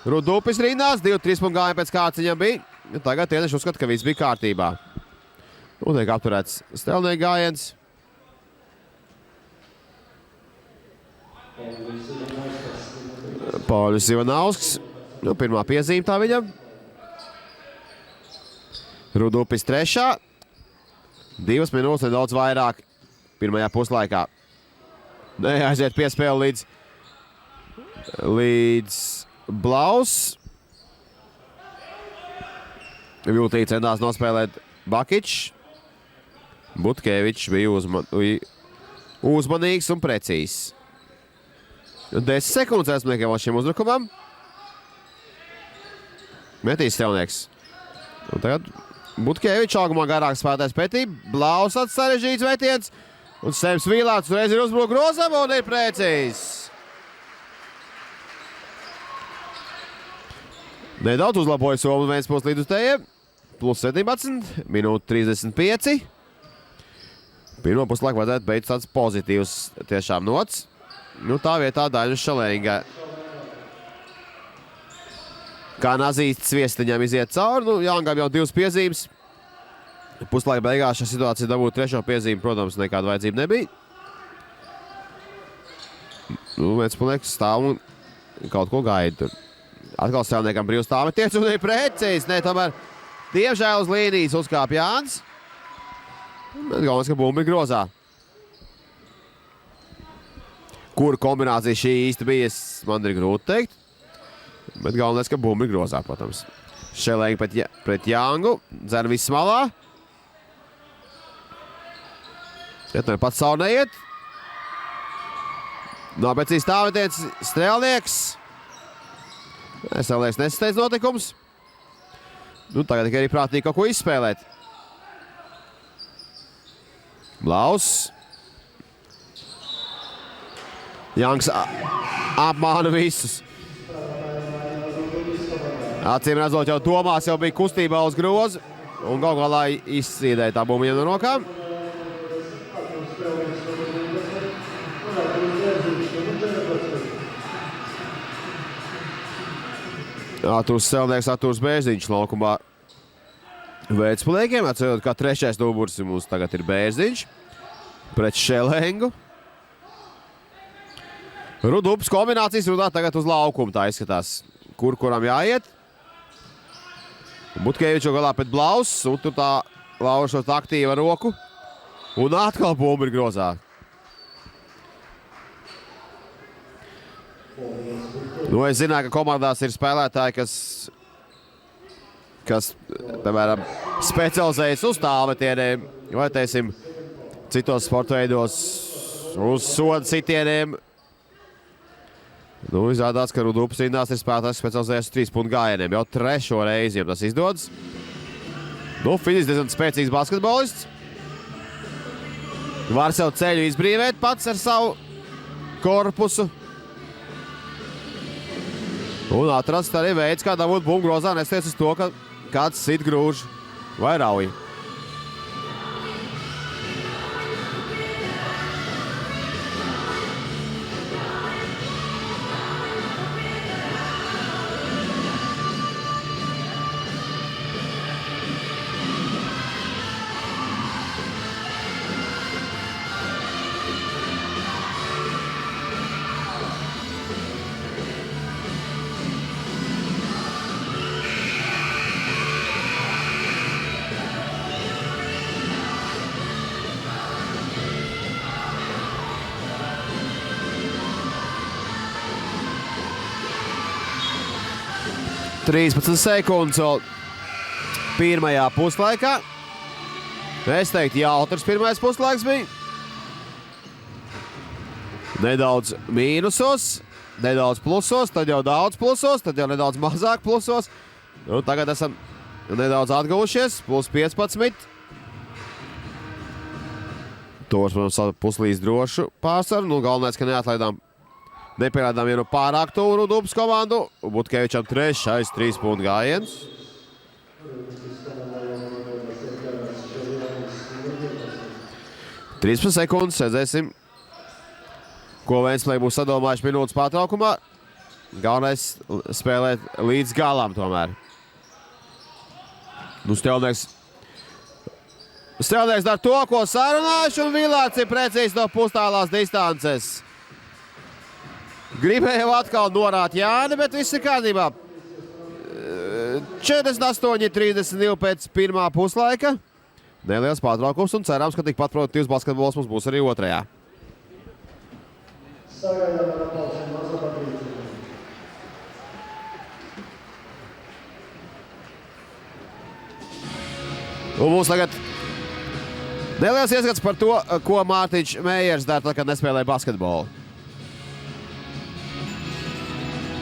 Rudupis rindās, 2-3 punktu gāja pēc kārtas viņam bija. Tagad tieši uzskata, ka viss bija kārtībā. Un tiek apturēts Strelnieka gājiens. Pauļus Ivanausks. Pirmā piezīme tā viņam. Rudupis trešā. 2 minūtes nedaudz vairāk pirmajā puslaikā. Aiziet piespēle līdz Blauss. Viltī centās nospēlēt Bakičs. Butkevičs bija uzmanīgs un precīzs. 10 sekundes Ventspilniekiem vēl šim uzbrukumam. Metīs Strelnieks. Un tagad Butkevičs augumā garāk spēlētājs pretī. Blauss sarežģīts metiens. Un Sems Vīlāts reiz ir uzbruk grozam un ir precīzs. Nedaudz uzlaboja somu Ventspils līdzutējiem. Plus 17, minūte 35. Pirmo puslaiku vajadzētu beigt tāds pozitīvs tiešām nots. Tā vietā Daņus Šelenga. Kā nazīsts Viestiņam iziet cauri. Jāngam jau 2 piezīmes. Puslaika beigās šā situācija dabūt 3. piezīmi, protams, nekāda vajadzība nebija. Ventspilnieks stāv un kaut ko gaida tur. Atkal Strelniekam brīvs tāmetiens un ir precīzs. Tomēr diemžēl uz līnijas uzkāp Jānis. Bet galvenais, ka bumba ir grozā. Kura kombinācija šī īsti bija, man ir grūti teikt. Bet galvenais, ka bumba ir grozā, protams. Šelenga pret Jāngu. Dzer viss malā. Pats savu neiet. Nav pēc īsti tāmetiens Strelnieks. Strelnieks nesasteidz notikums. Tagad tikai arī prātīgi kaut ko izspēlēt. Blauss. Jangs apmāna visus. Acīm redzot, jau domās jau bija kustībā uz grozu. Un galu galā izsīdēja tā bumba no rokām. Artūrs Strelnieks, Artūrs Bērziņš laukumā Ventspilniekiem. Atcerot, kā 3. numurs mums tagad ir Bērziņš pret Šelengu. Rudupis kombinācijas rudā tagad uz laukumu. Tā izskatās, kuram jāiet. Butkevičs galā pret Blauss. Un tur tā laužot aktīva roku. Un atkal bumba ir grozā. Nu, es zināju, ka komandās ir spēlētāji, kas piemēram, specializējas uz tālmetieniem, vai, teiksim, citos sporta veidos uz soda sitieniem. Nu, izrādās, ka Rudupas rindās ir spēlētājs, kas specializējas uz 3-punktu gājieniem. Jau 3. reizi, ja tas izdodas. Nu, Finis diezgan spēcīgs basketbolists. Var sev ceļu izbrīvēt pats ar savu korpusu. Un atrast arī veids, kā dabūt bumbu grozā, nesties uz to, ka kāds sit grūž vai rauj. Trīspadsmit sekundes vēl pirmajā puslaikā. Es teiktu, jautrs pirmais puslaiks bija. Nedaudz mīnusos, nedaudz plusos, tad jau daudz plusos, tad jau nedaudz mazāk plusos. Nu, tagad esam nedaudz atguvušies, plus 15. Tos, protams, puslīs drošu pārsvaru. Nu, galvenais, ka nepierādām vienu pārāk tuvu Rudupas komandu. Butkevičam 3. 3-punktu gājiens. Trīspadsmit sekundes, redzēsim, ko Ventspilī būs sadomājuši minūtes pārtraukumā. Galvenais spēlēt līdz galam tomēr. Nu, Stelnieks dar to, ko sarunājuši, un Vilārds ir precīzi no pustālās distances. Gribēju atkal norāt Jāni, bet viss ir kārtībā. 48-32 pēc pirmā puslaika. Neliels pārtraukums un cerams, ka tikpat produktīvs basketbols mums būs arī otrajā. Un mums tagad neliels ieskats par to, ko Mārtiņš Meijers dara, tad, kad nespēlē basketbolu.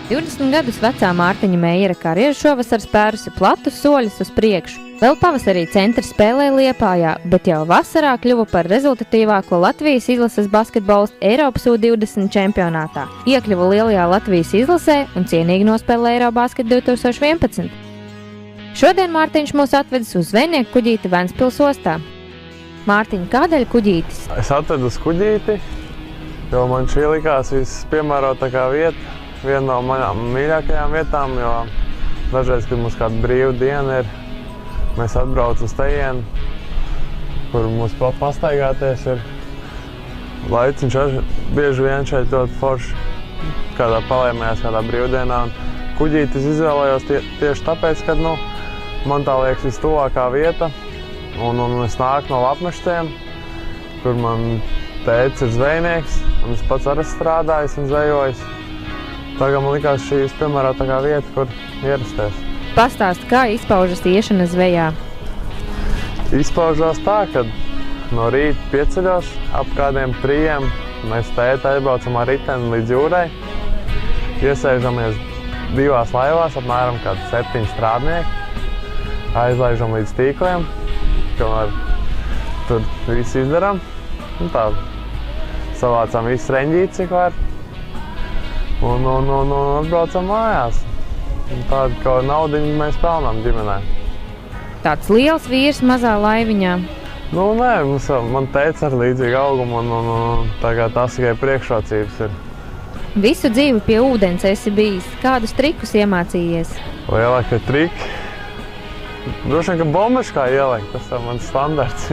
20 gadus vecā Mārtiņa Meijera karjera šovasar spērusi platus soļus uz priekšu. Vēl pavasarī centra spēlē Liepājā, bet jau vasarā kļuva par rezultatīvāko Latvijas izlases basketbolistu Eiropas U20 čempionātā. Iekļuva lielajā Latvijas izlasē un cienīgi nospēlē Eirobasket 2011. Šodien Mārtiņš mūs atvedis uz zvejnieku kuģīti Ventspils ostā. Mārtiņ, kādēļ kuģītis? Es atvedu uz kuģīti, jo man šī likās vispiemērotākā vieta. Viena no manām mīļākajām vietām, jo dažreiz, kad mums kāda brīva diena ir, mēs atbraucam uz tejienu, kur mums pastaigāties ir. Laiciņš bieži vien šeit ļoti forši, kādā palēmējās kādā brīvdienā. Kuģītis izvēlējos tieši tāpēc, ka man tā liekas vistuvākā vieta, un es nāku no Lapmeštiem, kur man tētis ir zvejnieks, un es pats arī strādājis un zvejojis. Tagad man likās šī vispiemērotākā vieta, kur ierasties. Pastāst, kā izpaužas iešana zvejā? Izpaužās tā, ka no rīta pieceļos ap kādiem 3. Mēs tēti aizbraucam ar riteni līdz jūrai. Iesēžamies 2 laivās, apmēram kādi 7 strādnieki. Aizlaižam līdz tīkliem, kamēr tur visu izdarām. Un tā savācam visu reņģīti, cik var. Un atbraucam mājās. Un tādu kaut naudiņu mēs pelnām ģimenē. Tāds liels vīrs mazā laiviņā. Nu, nē, man teica ar līdzīgu augumu, un tagad tas tikai priekšrocības ir. Visu dzīvi pie ūdens esi bijis. Kādus trikus iemācījies? Lielākie triki? Droši vien, ka bombaškā ielikt, tas ir mans standarts.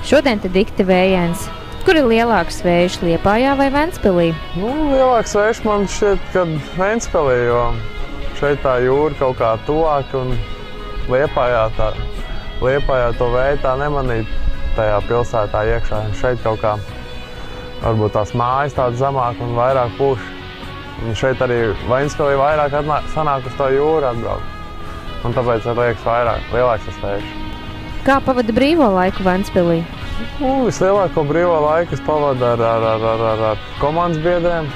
Šodien te dikti vējains. Kur ir lielāks vējš, Liepājā vai Ventspilī? Nu, lielāks vējš man šķiet, kad Ventspilī, jo šeit tā jūra kaut kā tuvāk un Liepājā to vēju tā nemanīt tajā pilsētā iekšā. Šeit kaut kā varbūt tās mājas tādas zemāk un vairāk pūš. Un šeit arī Ventspilī vairāk sanāk uz to jūru atbraukt. Un tāpēc liekas lielāks tas vējš. Kā pavada brīvo laiku Ventspilī? Vislielāko brīvo laiku es pavadu ar komandas biedriem.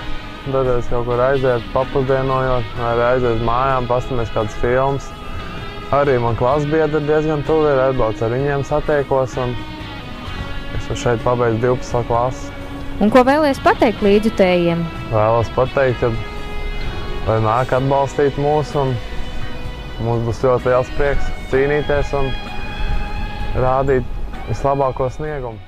Dažreiz kaut kur aiziet, papusdienojot, vai aiziet uz mājām, pastamies kādas filmas. Arī man klases biedri diezgan tuvi ir, atbrauc ar viņiem satiekos. Un es šeit pabeidzu 12. klasi. Un ko vēlies pateikt līdzjutējiem? Vēlos pateikt, ka lai nāk atbalstīt mūs, un mums būs ļoti liels prieks cīnīties un rādīt vislabāko sniegumu.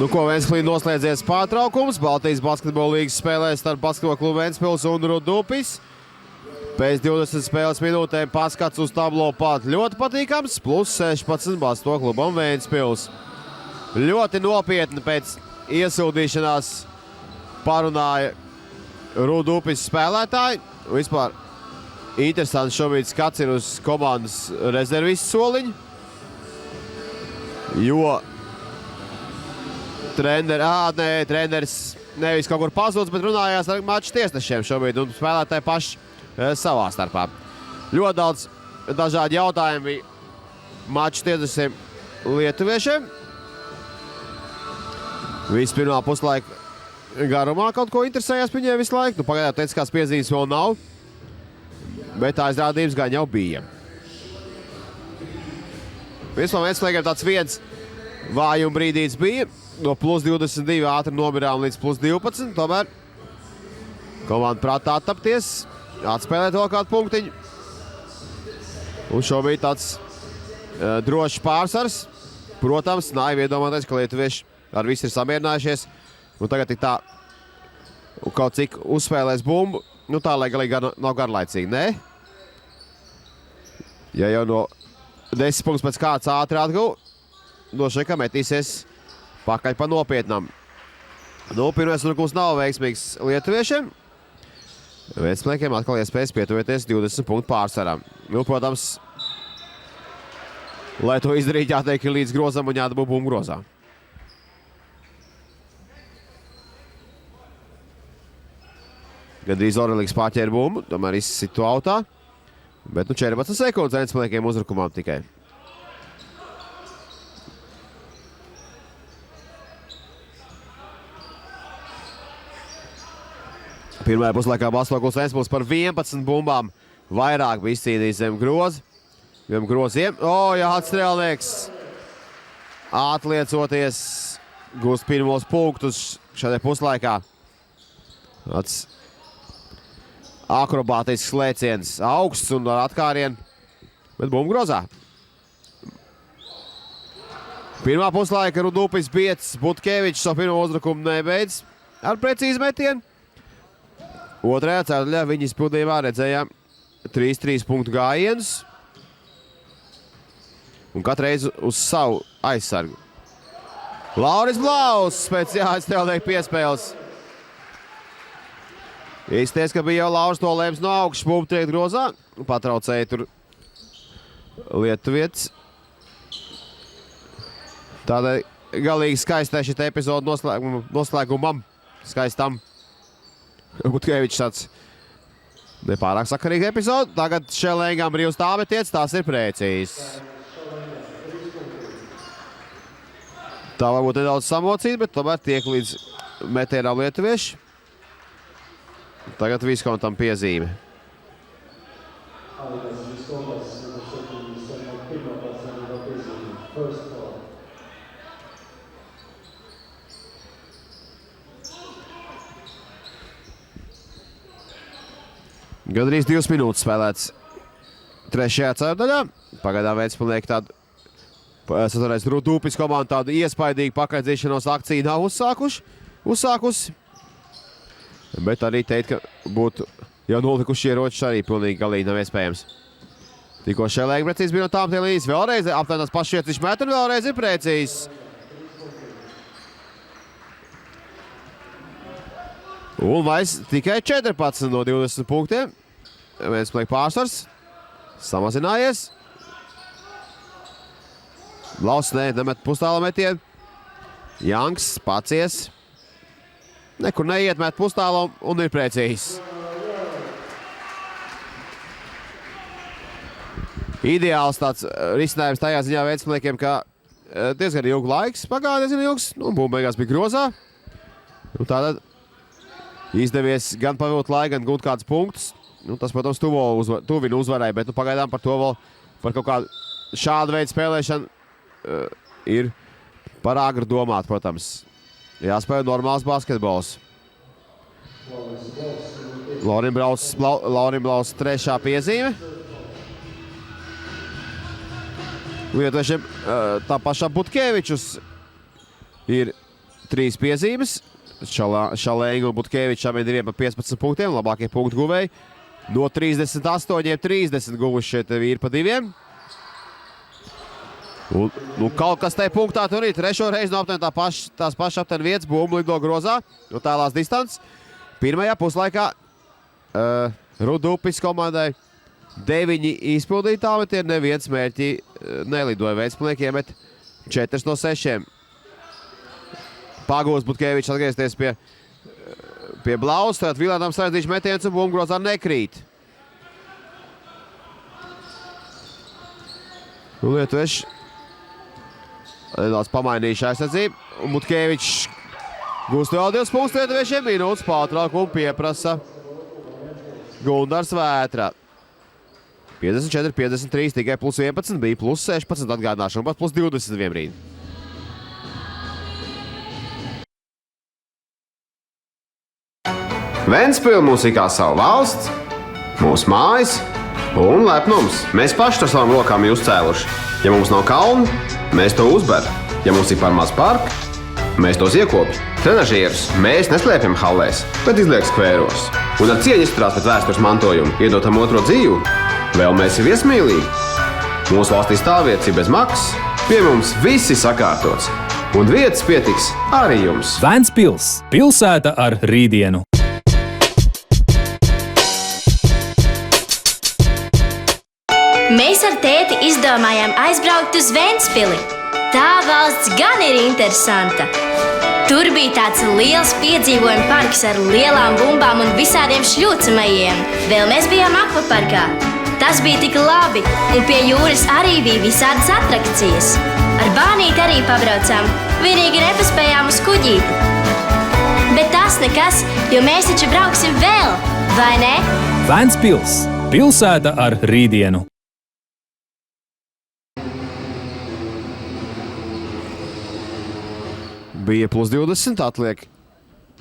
Nu, ko Ventspilī noslēdzies pārtraukums. Baltijas basketbola līgas spēlēs starp basketbola klubu Ventspils un Rudupis. Pēc 20 spēles minūtēm paskats uz tablo pat ļoti patīkams, plus 16 basketbola klubam Ventspils. Ļoti nopietni pēc iesildīšanās parunāja Rudupis spēlētāji. Vispār interesants šobrīd skats ir uz komandas rezervistu soliņu, jo treneris nevis kaut kur pazudis, bet runājās ar maču tiesnešiem šobrīd un spēlētāji paši savā starpā. Ļoti daudz dažādi jautājumi bija maču tiesnešiem lietuviešiem. Viss pirmā puslaika garumā kaut ko interesējās viņiem visu laiku. Nu, pagaidām teica, kāds piezīmes vēl nav, bet aizrādījums gan jau bija. Vispār Ventspilīgiem tāds viens vājuma brīdīts bija. No plus 22 ātri nomirām līdz plus 12. Tomēr komanda prātā attapties, atspēlēt vēl kādu punktiņu. Un šobrīd tāds drošs pārsvars. Protams, naivi iedomāties, ka lietuvieši ar visu ir samierinājušies. Un tagad ir tā, kaut cik uzspēlēs bumbu. Nu tā, lai galīgi nav garlaicīgi, nē? Ja jau no 10 punktus pēc kāds ātri atguva, došai, ka metīsies pakaļ pa nopietnam. Nu, pirmais nokums nav veiksmīgs lietuviešiem. Ventspilīgiem atkal iespējas pietuvieties 20 punktu pārsvaram. Nu, protams, lai to izdarītu, jāteikt, ir līdz grozam un jādabū bumbu grozā. Gandrīz Orelīgs pārķēra bumbu, tomēr izsit to autā. Bet nu 14 sekundes Ventspilīgiem uzbrukumam tikai. Pirmajā puslaikā basketbola klubs Ventspils par 11 bumbām vairāk bija izcīnījis zem groziem. Jānis Strēlnieks atliecoties gūst pirmos punktus šajā puslaikā. Tāds akrobātisks lēciens augsts un ar atkārienu, bet bumbu grozā. Pirmā puslaika Rudupis Bietis Butkevičs savu pirmo uzbrukumu nebeidz ar precīzu metienu. Otrajā ceturtajā viņa izpildījumā redzējām 3 punktu gājienus un katru reizi uz savu aizsargu. Lauris Blaus pēc Jānis Strēlnieka piespēles. Izties, ka bija jau Lauris to lēms no augšas bumbu triekt grozā un patraucēja tur lietuvietis. Tādai galīgi skaistai šita epizoda noslēgumam, skaistam. Butkevičs tāds nepārāk sakarīga epizoda. Tagad Šelēngam brīvs tāmetiets, tās ir precīzs. Tā varbūt nedaudz samocīt, bet tomēr tiek līdz metienām lietuvieši. Tagad Viskontam piezīme. Gandrīz 2 minūtes spēlēts trešajā ceturdaļā. Pagaidām Ventspilnieki tādu Rudupis komandu tādu iespaidīgu pakaļdzīšanos akciju nav uzsākusi. Bet arī teikt, ka būtu jau nolikuši ieroči arī pilnīgi galīgi nav iespējams. Tikko Šelēnga precīzi bija no tām tie līdz. Vēlreiz aptēnās pašiet viņš met un vēlreiz ir precīzs. Un vairs tikai 14 no 20 punktiem. Ventspilī pārsvars samazinājies. Blaus nemet pustāla metienu. Janks pacies. Nekur neiet, met pustālu un ir precīzs. Ideāls tāds risinājums tajā ziņā Ventspilīkiem, ka diezgan ilgu laiks pagāja, diezgan ilgs, un bumba beigās bija grozā. Un tātad izdevies gan pavilkt laiku, gan gūt kādus punktus. Nu, tas, protams, tuvina uzvarai, bet pagaidām par to vēl par kaut kādu šādu veidu spēlēšanu ir par agru domāt, protams. Jāspēlē normāls basketbols. Laurim Blaus trešā piezīme. Lietuviešiem tā pašā Butkevičus ir 3 piezīmes. Šalēņa un Butkevičs abiem diviem pa 15 punktiem. Labākie punktu guvēji. No 38-30 guvuši šie vīri pa 2. Un kaut kas tajā punktā tur ir. Trešo reizi no aptuveni tās pašas aptuveni vietas. Bumba lido grozā no tālās distances. Pirmajā puslaikā Rudupis komandai 9 izpildīja tālmetieni. Neviens mērķi nelidoja. Ventspilnieki iemet 4 no 6. Pagūs Butkevičs atgriezties pie Blaus. Tad Vilēnam sarežģīts metiens un bumba grozā nekrīt. Un lietuvieši nedaudz pamainījuši aizsardzību. Un Butkevičs gūst vēl 2 punktus lietuviešiem. Minūtes pārtraukumu pieprasa Gundars Vētra. 54-53, tikai plus 11, bija plus 16 atgādināšana, pat plus 21 brīdi. Ventspile mūs kā savu valsts, mūsu mājas un lepnums. Mēs paši ar savām rokām jūs cēluši. Ja mums nav kalnu, mēs to uzber. Ja mums ir par maz parka, mēs tos iekopjam. Trenažierus mēs neslēpjam hallēs, bet izliek skvēros. Un ar cieņu izturās pret vēstures mantojumu, iedotam otro dzīvu. Vēl mēs ir viesmīlīgi. Mūsu valstī stāvvietas ir bez maksas, pie mums viss ir sakārtots. Un vietas pietiks arī jums. Ventspils – pilsēta ar rītdienu. Mēs ar tēti izdomājām aizbraukt uz Ventspili. Tā valsts gan ir interesanta. Tur bija tāds liels piedzīvojumu parks ar lielām bumbām un visādiem šļūcamajiem. Vēl mēs bijām akvaparkā. Tas bija tik labi, un pie jūras arī bija visādas atrakcijas. Ar bānīti arī pabraucām, vienīgi nepaspējām uz kuģīti. Bet tas nekas, jo mēs taču brauksim vēl, vai ne? Ventspils – pilsēta ar rītdienu. Bija plus 20, atliek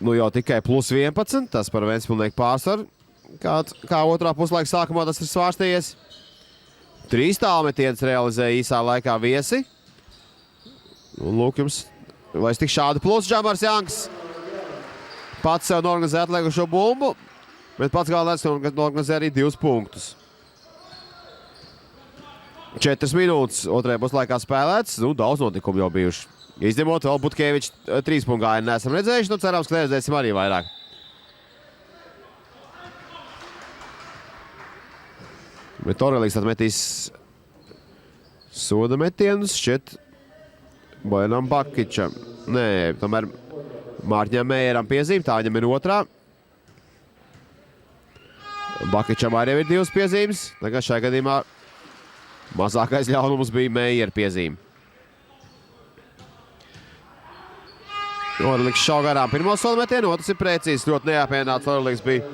jau tikai plus 11. Tas par Ventspilnieku pārsvaru. Kā otrā puslaika sākumā tas ir svārstījies. 3 tālmetienas realizēja īsā laikā viesi. Un lūk jums, vairs tik šādi plus Džamars Janks. Pats sev norganizē atliekušo bumbu, bet pats galvenais norganizē arī 2 punktus. 4 minūtes otrajā puslaikā spēlēts, daudz notikumu jau bijuši. Izņemot vēl Butkevičs 3 punktu gājienu neesam redzējuši, cerams, ka neredzēsim arī vairāk. Bet Orelīks atmetīs soda metienus, šķiet Bojanam Bakičam. Nē, tomēr Mārķņam Mējeram piezīme, tā viņam ir otrā. Bakičam arī ir 2 piezīmes, tagad šajā gadījumā mazākais ļaunums bija Mējera piezīme. Orelīks šau garām pirmo soda metienu, otrs ir precīzs, ļoti neapmienāts Orelīks bija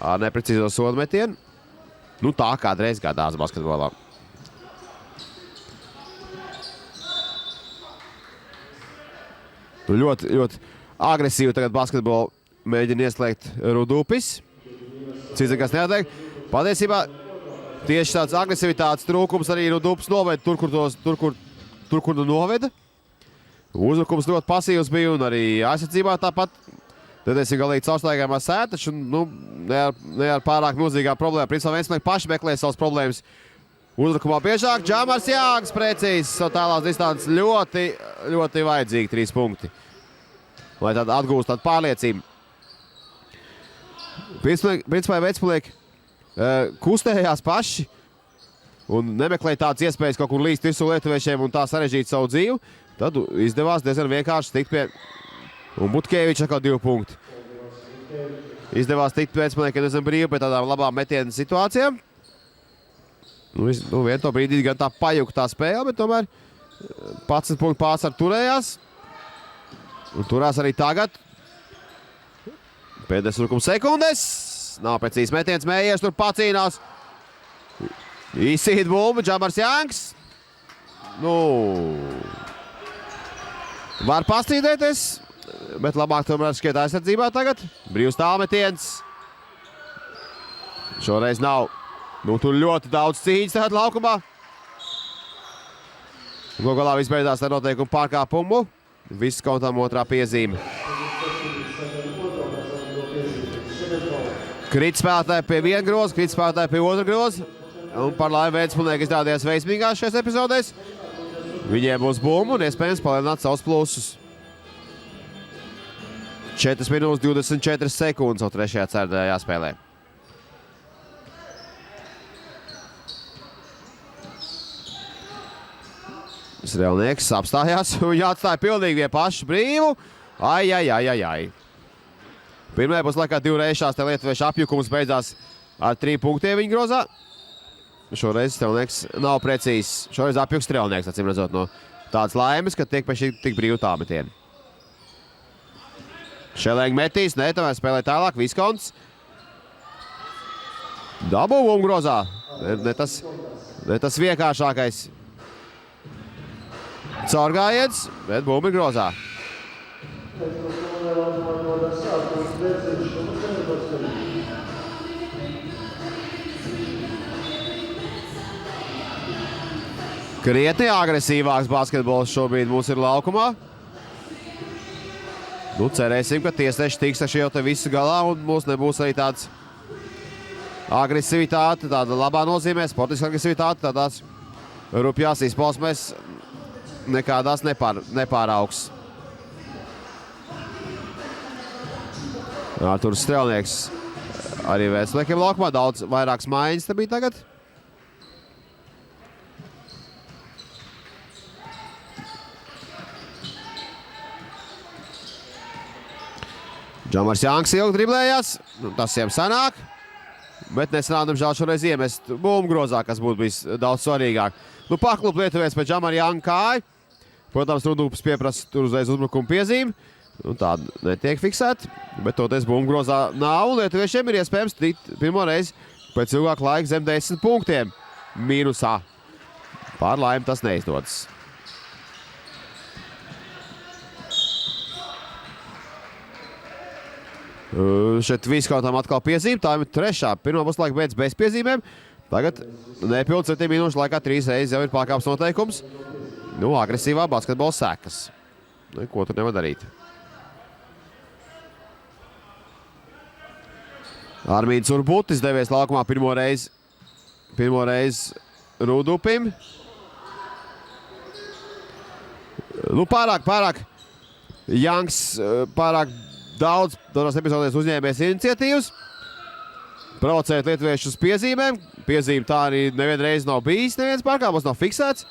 ar neprecīzo soda metienu. Tā kādreiz gādās basketbolā. Ļoti, ļoti agresīvi tagad basketbolu mēģina ieslēgt Rudupis. Cits nekas neatliek. Patiesībā tieši tāds agresivitātes trūkums arī Rudupis noveda tur, kur noveda. Uzbrukums ļoti pasīvs bija un arī aizsardzībā tāpat. Tad esi galīgi caurstaigājumā sēt, taču ne ar pārāk milzīgām problēmām. Principā Ventspilnieki paši meklē savas problēmas. Uzbrukumā biežāk, Džamars Jāgs precīzs, savu tālās distances ļoti, ļoti vajadzīgi 3 punkti. Lai tad atgūst tādu pārliecību. Principā Ventspilnieki kustējās paši un nemeklēja tādas iespējas kaut kur līst visu lietuviešiem un tā sarežģīt savu dzīvi. Tad izdevās diezgan vienkārši tikt pie un Butkevičs atkal 2 punkti. Izdevās tikt Ventspilniekiem diezgan brīvi pie tādām labām metienu situācijām. Vien to brīdī gan tā pajuka tā spēle, bet tomēr 11 punktu pārsvaru turējās. Un turās arī tagad. Pēdējais rukums sekundes. Nav precīzs metiens, Mējers tur pacīnās. Īsīt bumbu, Džamars Janks. Var pastrīdēties, bet labāk tomēr šķiet aizsardzībā tagad. Brīvs tālmetiens. Šoreiz nav. Tur ļoti daudz cīņas tagad laukumā. Galā viss beidzās ar noteikumu pārkāpumu. Viss kontam otrā piezīme. Krīt spēlētāji pie viena groza, krīt spēlētāji pie otra groza. Un par laimi Ventspilnieki izrādījās veiksmīgāk šajās epizodēs. Viņiem būs bumba un iespējams palielināt savus plusus. 4 minūtes 24 sekundes vēl trešajā ceturtajā jāspēlē. Strelnieks apstājās un jāatstāja pilnīgi vien pašu brīvu. Ai. Pirmajā puslaikā divreiz šās te lietuviešu apjukums beidzās ar 3 punktiem viņa grozā. Šoreiz Strelnieks nav precīzs. Šoreiz apjuks Strelnieks, acīm redzot, no tādas laimes, ka tiek pēc tik brīvu tāmetienu. Šelēņi metīs, ne, tomēr spēlē tālāk, Viskonts. Dabū bumbu grozā. Ne tas vienkāršākais caurgājiens, bet bumbu grozā. Krietni agresīvāks basketbols šobrīd mums ir laukumā. Nu, cerēsim, ka tiesneši tiks ar šo te visu galā un mums nebūs arī tāds agresivitāte, tāda labā nozīmē, sportiska agresivitāte, tādās rupjās izpausmēs nekādās nepāraugs. Arturs Strelnieks arī Ventspilniekiem laukumā, daudz vairākas maiņas te bija tagad. Džamars Janks ilgi driblējās, tas jiem sanāk, bet nesanāk, diemžēl, šoreiz iemest bumbu grozā, kas būtu bijis daudz svarīgāk. Nu, paklup lietuvies pēc Džamara Janka kāju. Protams, Rudūps pieprasa tur uzreiz uzbrukuma piezīmi. Nu, tāda netiek fiksēta, bet toties bumbu grozā nav. Lietuviešiem ir iespējams tikt pirmo reizi pēc ilgāka laika zem 10 punktiem. Mīnusā. Pār laimi tas neizdodas. Šeit Viskautam atkal piezīme, tā ir trešā. Pirmā puslaika beidz bez piezīmēm. Tagad nepildu 7 minūšu laikā 3 reizes jau ir pārkāps noteikums. Nu, agresīvā basketbola sekas. Nu, ko tur nevar darīt? Armīds Urbutis devies laukumā pirmo reizi Rudupim. Nu, pārāk. Janks pārāk daudz tādās epizodēs uzņēmies iniciatīvas, provocēt lietuviešus piezīmēm. Piezīme tā arī nevienreiz nav bijis, neviens pārkāpums nav fiksēts.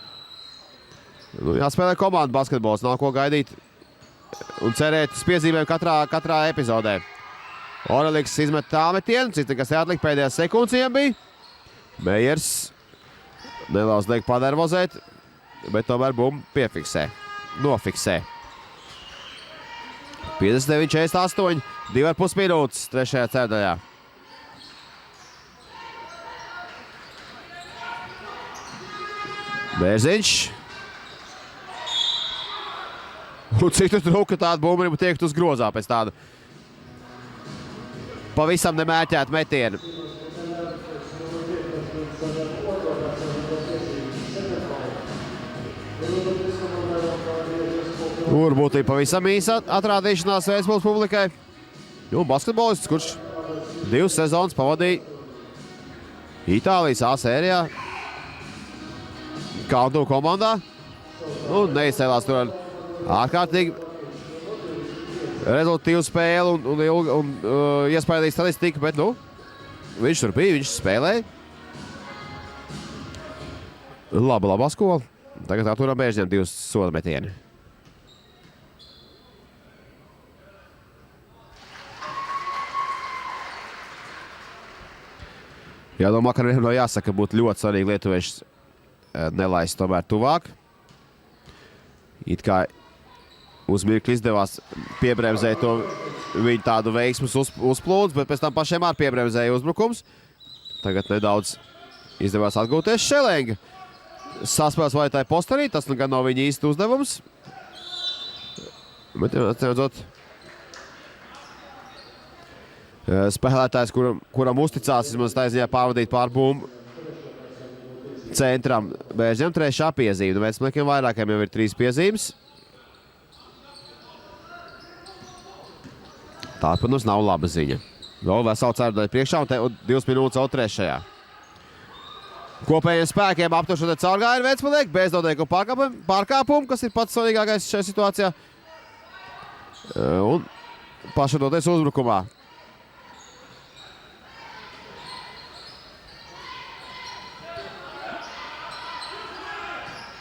Nu, jāspēlē komandu basketbols, nav ko gaidīt un cerēt uz piezīmēm katrā epizodē. Oreliks izmet tāmetienu, citi, kas jāatliek pēdējās sekundes viņam bija. Mejers nevēlas liek panervozēt, bet tomēr bumbu nofiksē. 59-48, 2,5 minūtes trešajā ceturtajā. Bērziņš. Un cik tu trūka tāda bumba tiek uz grozā pēc tāda pavisam nemērķēta metiena. Varbūt ir pavisam īsa atrādīšanās Ventspils publikai. Un basketbolists, kurš 2 sezonas pavadīja Itālijas A sērijā Kaldu komandā. Nu, neizcēlās tur ar ārkārtīgi rezultatīvu spēli un iespaidīja statistiku, bet, nu, viņš tur bija, viņš spēlēja. Labā skola. Tagad Arturam Bēržņam 2 soda metieni. Jādomā, ka no jāsaka, būtu ļoti svarīgi lietuviešus nelaist tomēr tuvāk. It kā uz mirkli izdevās piebremzēt to viņu tādu veiksmus uzplūdus, bet pēc tam pašiem ar piebremzēja uzbrukums. Tagad nedaudz izdevās atgūties Šelenga. Saspēles vajadzēja posterī, tas gan nav viņa īsti uzdevums. Bet, atcerot, spēlētājs, kuram uzticās, vismaz tā ziņā pārvadīt pār bumbu centram. Bēržņam trešā piezīme. Ventspilniekiem vairākiem jau ir 3 piezīmes. Tā, protams, nav laba ziņa. Vēl vesela ceturdaļa priekšā un 2 minūtes vēl trešajā. Kopējiem spēkiem apturšot caurgājienu Ventspilsnieki bez noteikumu pārkāpumu, kas ir pats svarīgākais šajā situācijā. Un pašadoties uzbrukumā.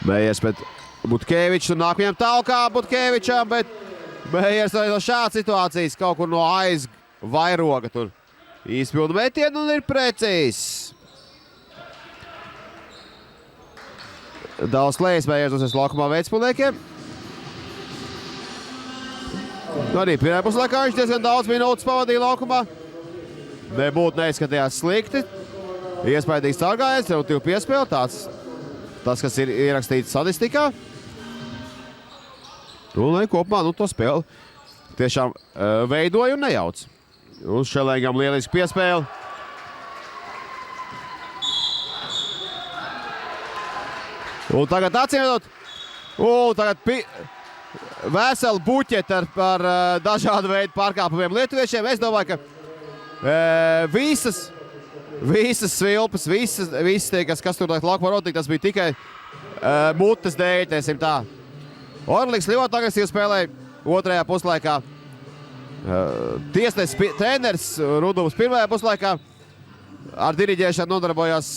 Mējers pret Butkeviču nāk viņam tālkā Butkevičam, bet Mējers arī no šādas situācijas kaut kur no aiz vairoga tur izpildu metienu un ir precīzs. Daudz klējas Mējers dosies laukumā Ventspilsniekiem. Arī pirmajā puslaikā viņš diezgan daudz minūtes pavadīja laukumā. Nebūtu neizskatījās slikti. Iespaidīgs caurgājiens, relatīvi piespēle. Tas, kas ir ierakstīts statistikā. Un arī kopumā to spēli tiešām veidoja un nejauc. Uz Šelēngam lieliski piespēle. Un tagad atcīmredzot, veseli buķeti ar dažādu veidu pārkāpumiem lietuviešiem. Es domāju, ka visas svilpas, visas tie, kas tur laukumā notika, tas bija tikai mutes dēļ, teiksim tā. Orliks ļoti agresīvi spēlēja otrajā puslaikā. Tiesnesis treneris Rudovs pirmajā puslaikā ar diriģēšanu nodarbojās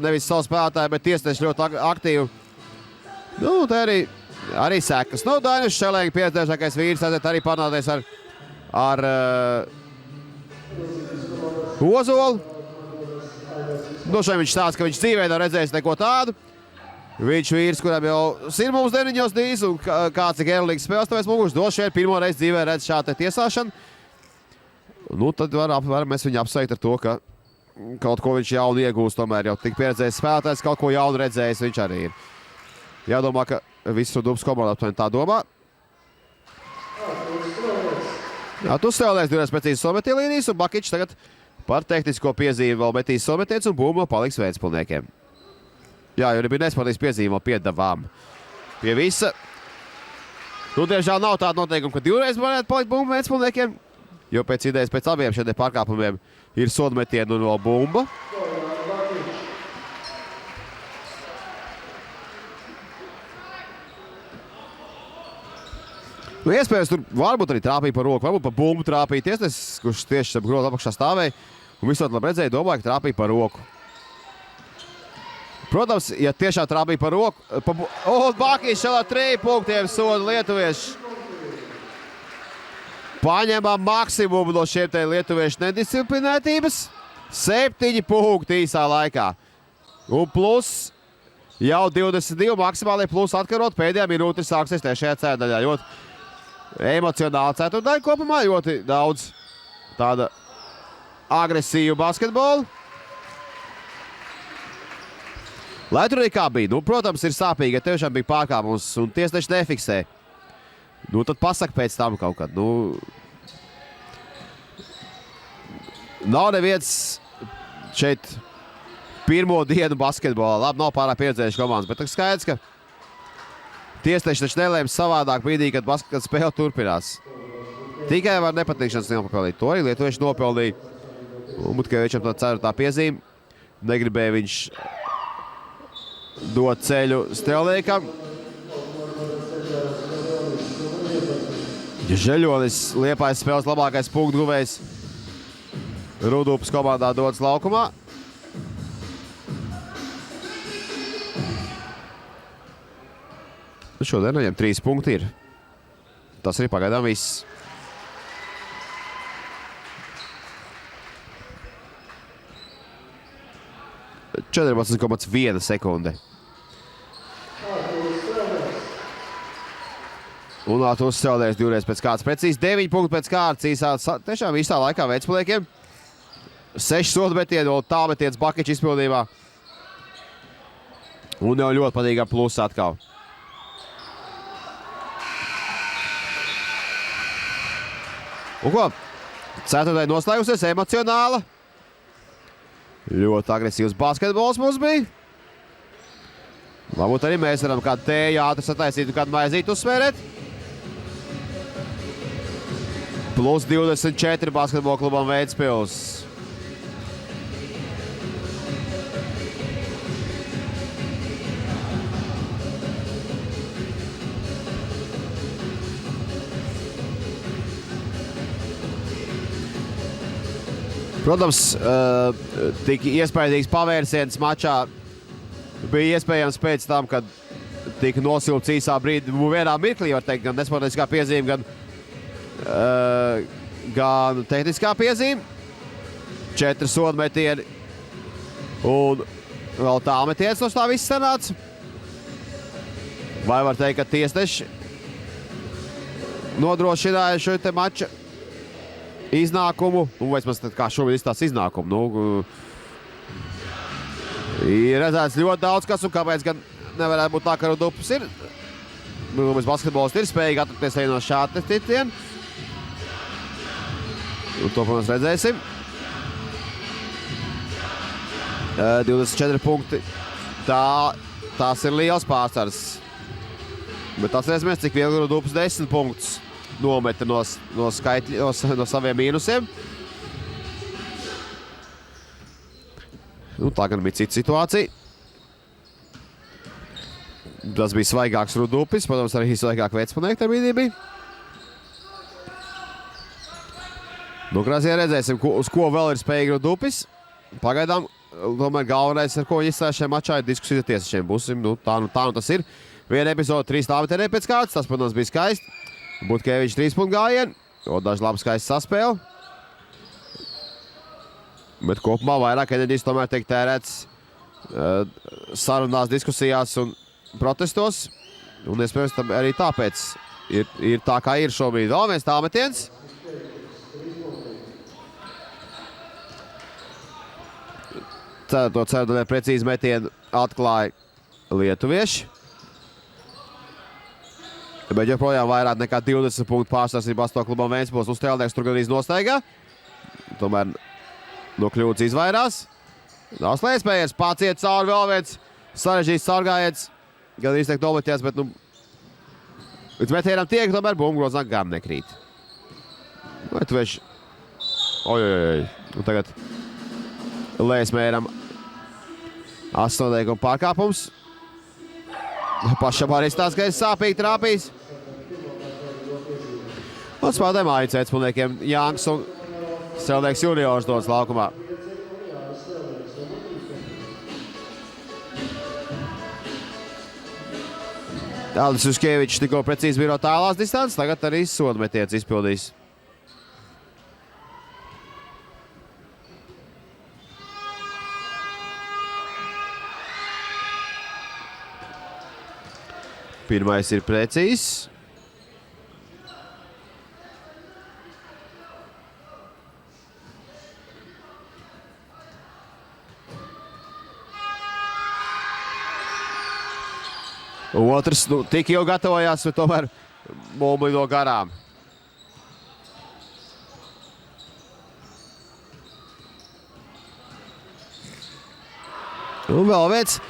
nevis savu spēlētāju, bet tiesneši ļoti aktīvi. Nu, tā arī sekas. Nu, Dainis Šelēnga pieredzējušākais vīrs aiziet arī parunāties ar Ozolu. Nu, šeit viņš stāsta, ka viņš dzīvē nav redzējis neko tādu. Viņš vīrs, kuram jau sirmums 9 dīs un kāds ir Eurolīgas spēles, tāpēc mums došu vien pirmo reizi dzīvē redz šādu tiesāšanu. Nu, tad varam mēs viņu apsveikt ar to, ka kaut ko viņš jaunu iegūst, tomēr jau tik pieredzējis spēlētājs, kaut ko jaunu redzējis, viņš arī ir. Jādomā, ka visu Dubs komandu aptuveni tā domā. Jā, tu strēlēs divreiz precīzi sometie līnijas, un Bakičs tagad par tehnisko piezīmi vēl metīs sometiens, un bumba paliks Ventspilsniekiem. Jā, jo nebija nesportīs piezīme piedavām. Pie visa. Nu, diemžēl nav tāda noteikuma, ka divreiz varētu palikt bumba Ventspilsniekiem, jo pēc idejas pēc abiem šiem pārkāpumiem ir sodmetienu un vēl bumba. Nu, iespējams, tur varbūt arī trāpīja par roku, varbūt par bumbu trāpīja tiesnesis, kurš tieši ap grozu apakšā stāvēja. Un visot labi redzēja, domāju, ka trāpīja par roku. Protams, ja tiešām trāpīja par roku, Bakīs šādā 3 punktiem soda lietuvieši. Paņemam maksimumu no šiem te lietuviešu nedisciplinētības. 7 punkti īsā laikā. Un plus jau 22 maksimāli plus atkarot pēdējā minūte sāksies trešajā ceturdaļā. Ļoti emocionāli ceturtdaļa kopumā, ļoti daudz tāda agresīva basketbola. Lai tur arī kā bija, nu, protams, ir sāpīgi, ja tiešām bija pārkāpums un tiesneši nefiksē. Nu, tad pasaka pēc tam kaut kad. Nu, nav neviens šeit pirmo dienu basketbolā. Labi, nav pārāk pieredzējuši komandas, bet skaidrs, ka tiesneši taču nelēma savādāk brīdī, kad spēle turpinās. Tikai var nepatīkšanas nopelnīt. To arī lietuvieši nopelnīja. Un Butkevičam tā ceturtā piezīme. Negribēja viņš dot ceļu Strelniekam. Žeļonis Liepājas spēles labākais punktu guvējs Rudūpas komandā dodas laukumā. Šodien viņam 3 punkti ir. Tas arī pagaidām viss. – 14,1 sekunde. Un tu uzstrādējies divreiz pēc kārtas. Precīzi 9 punkti pēc kārtas. Tiešām īstā laikā Ventspilsniekiem. 6 sodmetieni un tālmetiens Bakičs izpildījumā. Un jau ļoti patīkam plus atkal. Un ko? Ceturtdaļa noslēgusies emocionāla. Ļoti agresīvs basketbols mums bija. Varbūt arī mēs varam kādu tēju ātri sataisīt un kādu maizīti uzsvērēt. Plus 24 basketbola klubam Ventspils. Protams, tik iespaidīgs pavērsiens mačā bija iespējams pēc tam, kad tika nosilpts īsā brīdī. Vienā mirklī, var teikt, gan nesportiskā piezīme, gan tehniskā piezīme. 4 sodmetieni un vēl tālmetiens no tā viss sanāca. Vai var teikt, ka tiesneši nodrošināja šo te mača iznākumu, vai vismaz kā šobrīd izstās iznākumu. Ir redzēts ļoti daudz kas, un kāpēc gan nevarētu būt tā, ka Rudupis ir. Mēs basketbolisti ir spējīgi atrakties arī no šāda titiena. Un to, protams, redzēsim. 24 punkti. Tās ir liels pārsvars. Bet atcerēsimies, cik viegli Rudupis 10 punktus nometa no saviem mīnusiem. Tā gan bija cita situācija. Tas bija svaigāks Rudupis, protams, arī svaigāk Vecpilnieki tajā brīdī bija. Krāsījā redzēsim, uz ko vēl ir spējīgi Rudupis. Pagaidām, tomēr galvenais, ar ko viņi izstrādā šajā mačā, ir diskusija ar tiesnešiem. Būsim, tā tas ir. Viena epizode 3 tālmetienē pēc kārtas, tas, protams, bija skaisti. Butkevičs 3 punktu gājienu, daži labi skaisti saspēle. Bet kopumā vairāk enerģijas tomēr tiek tērēts sarunās, diskusijās un protestos. Un iespējams arī tāpēc ir tā, kā ir šobrīd. Vēl viens tālmetiens. To ceturtajā precīzi metienu atklāja lietuvieši. Bet joprojām vairāk nekā 20 punktu pārsvars ir basketbola klubam Ventspils. Strēlnieks tur gandrīz nostaigā. Tomēr no kļūdas izvairās. Nav slēdzpējies, paciet cauri vēl viens sarežģīts sargājiens. Gandrīz tiek dobloķēts, bet līdz metienam tiek, tomēr bumbugrozā gan nekrīt. Lietuvieši. Ojojoj. Un tagad Lēsmēram astotniekuma pārkāpums. Pašam arī stāsts, ka ir sāpīgi trāpījis. Un spēlē mājas Vecpilniekiem Jānis un Strēlnieks juniors dodas laukumā. Aldis Juškevičs tikko precīzi bija no tālās distances, tagad arī sodmetiens izpildījis. Pirmais ir precīzs. Otrs, tik jau gatavojās, bet tomēr bumbu no garām. Un vēl viens.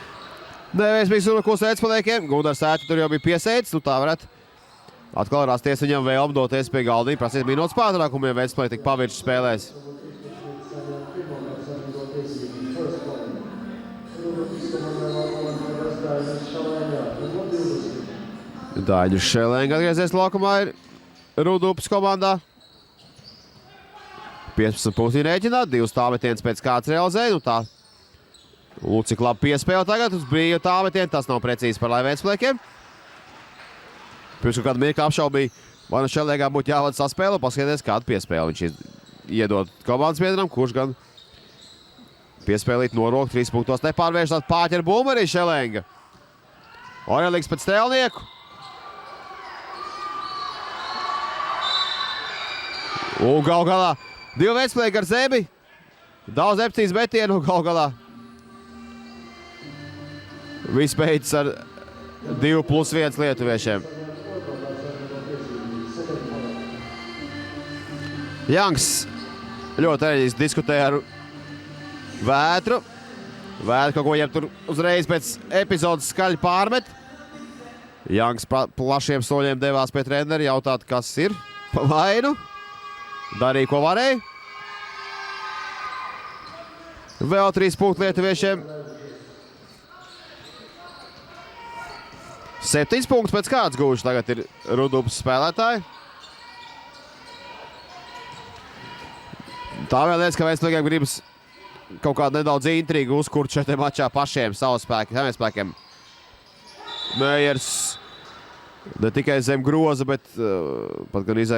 Neveiksmīgs uzbrukums Vecpilniekiem. Gundars Ēti tur jau bija piesēdis. Tā varētu atkal rasties viņam vēlme doties pie galdiņa. Prasīt minūtes pārtraukumiem. Vecpilnieki tik pavirši spēlēs. Daņus Šelenga atgriezies laukumā ir Rudupis komandā. 15 punkti rēķināt. 2 tālmetiens pēc kāds realizēja. Tā. Cik labi piespēle tagad uz brīvu tālmetienu. Tas nav precīzi par lai Vecpilniekiem. Pirms kādu mirkli apšaubīja, vai no Šelengā būtu jāvada saspēle. Paskaties, kādu piespēli viņš iedod komandas biedram, kurš gan piespēlīt norok 3 punktos nepārvēršot. Pāķer bumbu arī Šelenga. Oreliks pēc Strēlnieku. Un gal galā 2 Vecpilnieki ar zemi. Daudz neprecīzi metienu gal galā. Viss beidzas ar 2+1 lietuviešiem. Janks ļoti enerģiski diskutēja ar Vētru. Vētru kaut ko jeb tur uzreiz pēc epizodes skaļi pārmet. Janks plašiem soļiem devās pie treneri jautāt, kas ir pa vainu. darīja, ko varēja. Vēl 3 punkti lietuviešiem. 7 punktus pēc kāds gūši tagad ir Rudubas spēlētāji. Tā vēl liekas, ka Ventspilsiem gribas kaut kādu nedaudz intrigu uzkurt šeit mačā pašiem saviem spēkiem. Mējers ne tikai zem groza, bet pat gandrīz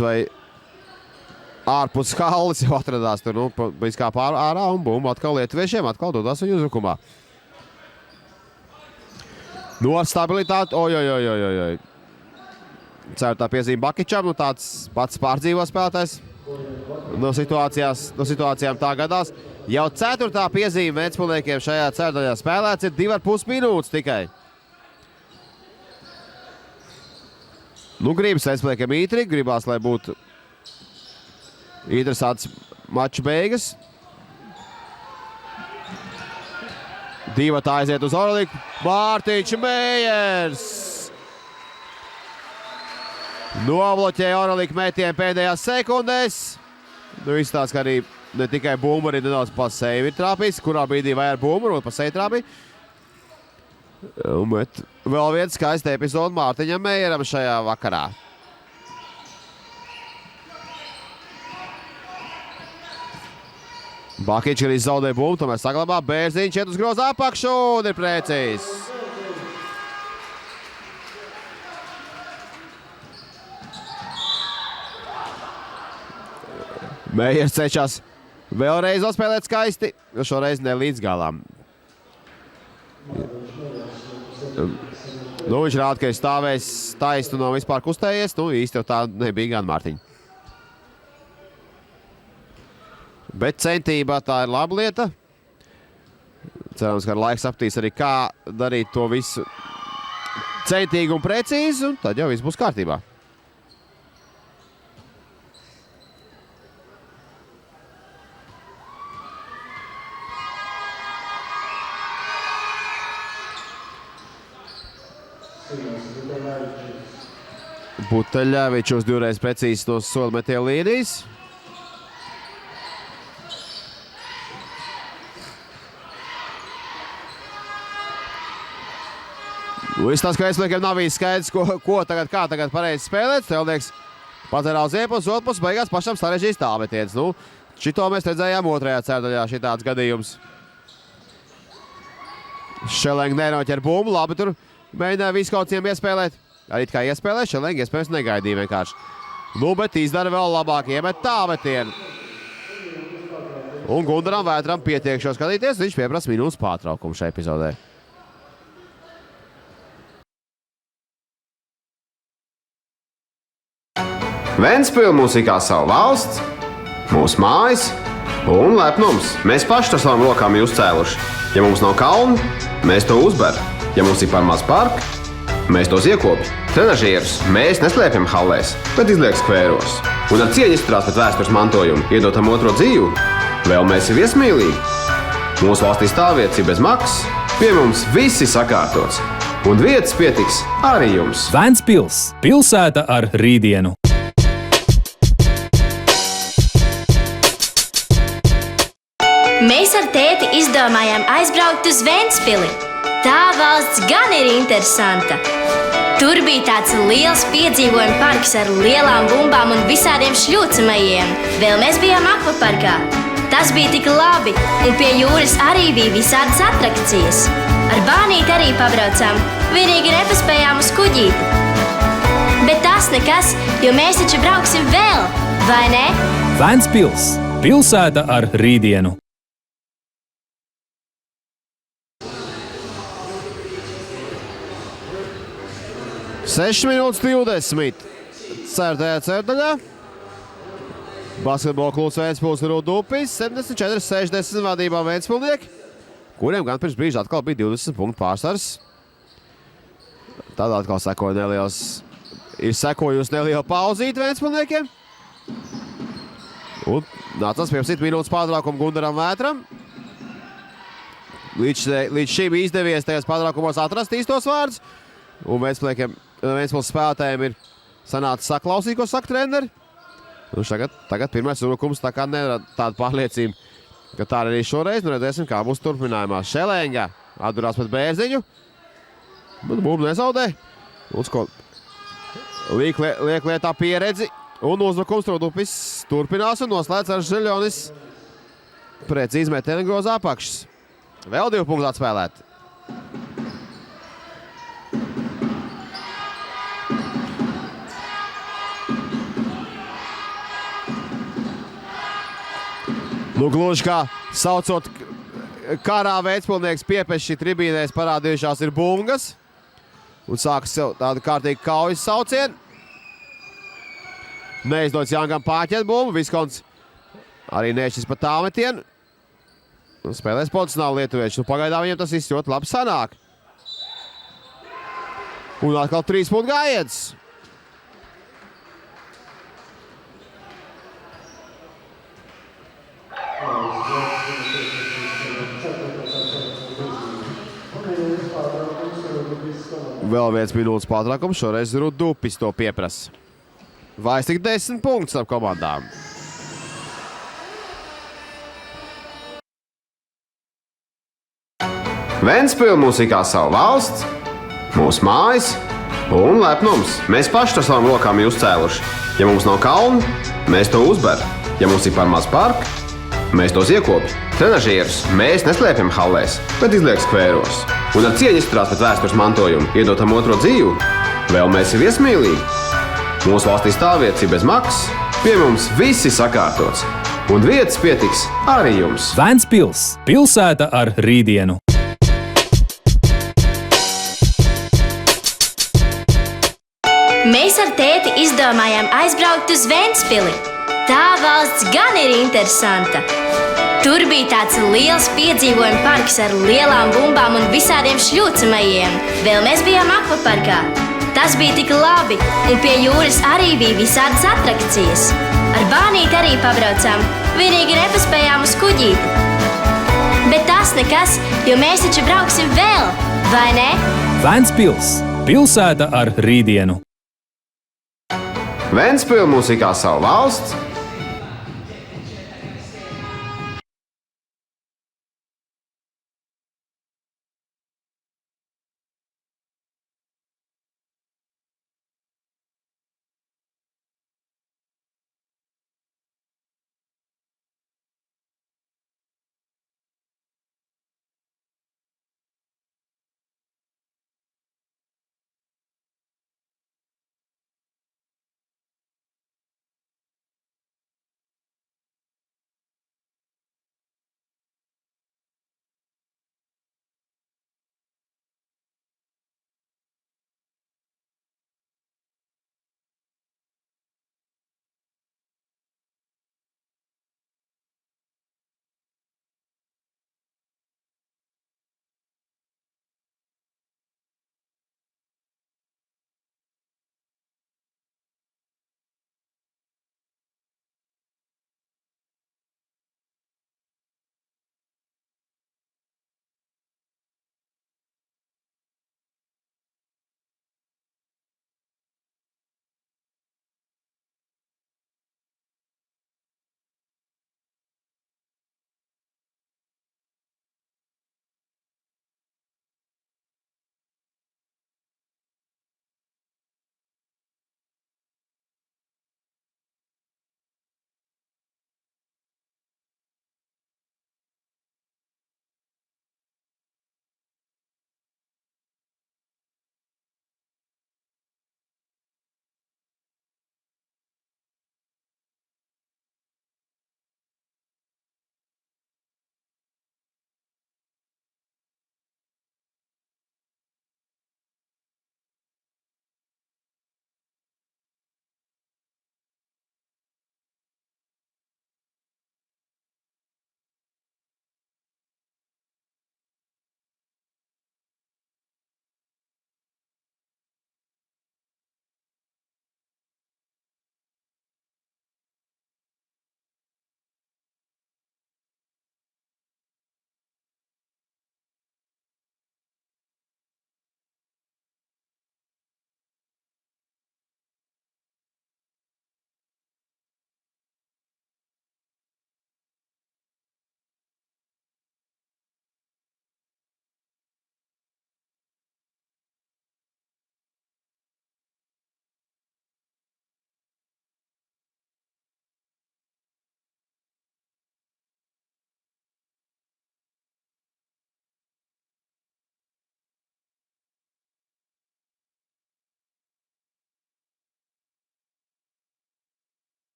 vai ārpus halles jau atradās tur, kā ārā un bum, atkal lietuviešiem, atkal dodās viņu uzbrukumā. No stabilitāti, ojojojojojoj. Ceru tā piezīme Bakičam, tāds pats pārdzīvo spēlētājs. No situācijām tā gadās. Jau 4. piezīme Ventspilsniekiem šajā ceturtajā spēlēts ir 2,5 minūtes tikai. Gribas Ventspilsniekiem intriga, gribās, lai būtu interesants maču beigas. 2 aiziet uz Orliku. Mārtiņš Mējers! Novloķēja Orliku metienu pēdējās sekundēs. Izstāsta, ka arī ne tikai bumba, arī nedaudz pa seju ir trāpījis. Kurā brīdī vai ar bumbu, un pa seju trāpīja. Bet vēl viens skaista epizode Mārtiņam Mējeram šajā vakarā. Bakiņš arī zaudēja bumbu, tomēr saglabā. Bērziņš iet uz groza apakšu un ir precīzs. Mējers cenšas vēlreiz nospēlēt skaisti, jo šoreiz ne līdz galām. Viņš rāda, ka ir stāvējis taisnu no vispār kustējies. Īsti jau tā nebija gan Mārtiņa. Bet centībā tā ir laba lieta. Cerams, ka ar laiku sapratīs arī, kā darīt to visu centīgi un precīzi, un tad jau viss būs kārtībā. Buteļevičs divreiz precīzi no sola metiena līnijas. Izstāsta, ka Ventspilsniekiem nav bijis skaidrs, kā tagad pareizi spēlēt. Strēlnieks padzerā uz iepus, otpus, beigās pašam sarežģīs tālmetiens. Šito mēs redzējām otrajā ceturdaļā, šitāds gadījums. Šeleng nenoķer bumbu, labi tur mēģināja visu kaut ciem iespēlēt. Arī kā iespēlēt, Šeleng iespējams negaidīja vienkārši. Bet izdara vēl labāk, iemet tālmetienu. Un Gundaram Vētram pietiek šo skatīties, viņš pieprasa minūtes pārtraukumu šajā epizodē. Ventspils mūs kā savu valsts, mūsu mājas un lepnums. Mēs paši ar savām rokām jūs cēluši. Ja mums nav kalnu, mēs to uzberam. Ja mums ir par maz parka, mēs tos iekopjam. Trenažierus mēs neslēpjam hallēs, bet izliek skvēros. Un ar cieņu izturās pret vēstures mantojumu, iedotam otro dzīvu. Vēl mēs ir viesmīlīgi. Mūsu valstī stāvvietas ir bez maksas, pie mums viss ir sakārtots. Un vietas pietiks arī jums. Ventspils – pilsēta ar rītdienu. Mēs ar tēti izdomājām aizbraukt uz Ventspili. Tā valsts gan ir interesanta. Tur bija tāds liels piedzīvojumu parks ar lielām bumbām un visādiem šļūcamajiem. Vēl mēs bijām akvaparkā. Tas bija tik labi, un pie jūras arī bija visādas atrakcijas. Ar bānīti arī pabraucām, vienīgi nepaspējām uz kuģīti. Bet tas nekas, jo mēs taču brauksim vēl, vai ne? Ventspils – pilsēta ar rītdienu. 6:20. Ceturtajā ceturdaļā. Basketbola klubs Ventspils Rudupis 74-60 vadībā Ventspilnieki, kuriem gan pirms brīža atkal bija 20 punktu pārsvars. Tad atkal sekojusi neliela pauzīte Ventspilniekiem. Un nācās 15 minūtes pārtraukumu Gundaram Vētram. Līdz šim izdevies tajos pārtraukumos atrast īstos vārdus. Un Ventspils spēlētājiem ir sanāca saklausīt, ko saka treneri. Tagad pirmais uzbrukums, tā kā nevar tāda pārliecība, ka tā arī šoreiz. Nu redzēsim, kā būs turpinājumā. Šelenga atdurās pret Bērziņu. Bet bumbu nezaudē. Lucko liek lietā pieredzi. Un uzbrukums Rudupis turpinās un noslēdz ar Žeļonis. Precīzi metienu groza apakšas. Vēl 2 punktu atspēlēti. Nu, gluži kā saucot karā Ventspilnieks Piepeši tribīnēs parādījušās ir bungas. Un sākas jau tāda kārtīga kaujas sauciena. Neizdodas Jāngam pārķēt bumbu. Viskonts arī nešķis pa tālmetienu. Spēlēs pozicionāli lietuvieši. Nu, pagaidām viņiem tas viss ļoti labi sanāk. Un atkal 3 punktu gājiens. Vēl 1 minūtes pārtraukums, šoreiz Rudupis to pieprasa. Vairs tik 10 punktus starp komandām. Ventspile mūsikā savu valsts, mūsu mājas un lepnums. Mēs paši ar savām rokām jūs cēluši. Ja mums nav kalnu, mēs to uzber. Ja mums ir par maz parka, mēs tos iekopjam. Trenažierus mēs neslēpjam hallēs, bet izliek skvēros. Un ar cieņu izturās pret vēstures mantojumu, iedotam otro dzīvu. Vēl mēs ir viesmīlīgi. Mūsu valstī stāvvietas ir bez maksas, pie mums viss ir sakārtots. Un vietas pietiks arī jums. Ventspils - pilsēta ar rītdienu. Mēs ar tēti izdomājām aizbraukt uz Ventspili. Tā valsts gan ir interesanta. Tur bija tāds liels piedzīvojumu parks ar lielām bumbām un visādiem šļūcamajiem. Vēl mēs bijām akvaparkā. Tas bija tik labi, un pie jūras arī bija visādas atrakcijas. Ar bānīti arī pabraucām, vienīgi nepaspējām uz kuģīti. Bet tas nekas, jo mēs taču brauksim vēl, vai ne? Ventspils - pilsēta ar rītdienu. Ventspile mūsikā savu valsts,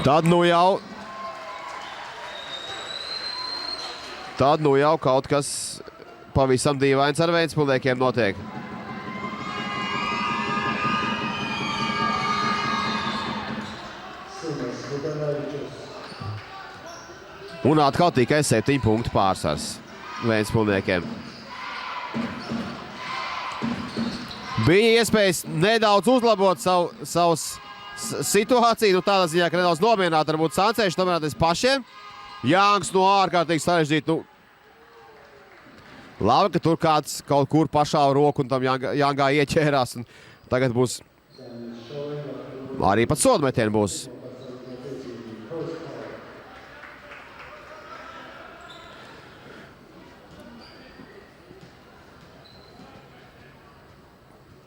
Tad nu jau kaut kas pavisam dīvains ar Ventspilniekiem notiek. Un atkal tikai 7 punktu pārsvars Ventspilniekiem. Bija iespējas nedaudz uzlabot savu situāciju, tādā ziņā, ka nedaudz nomierināt varbūt sancējuši, nomierināties pašiem. Jāngs no ārkārtīgi sarežģīt. Labi, ka tur kāds kaut kur pašāva roku un tam Jāngā ieķērās. Tagad būs arī pat sodmetieni būs.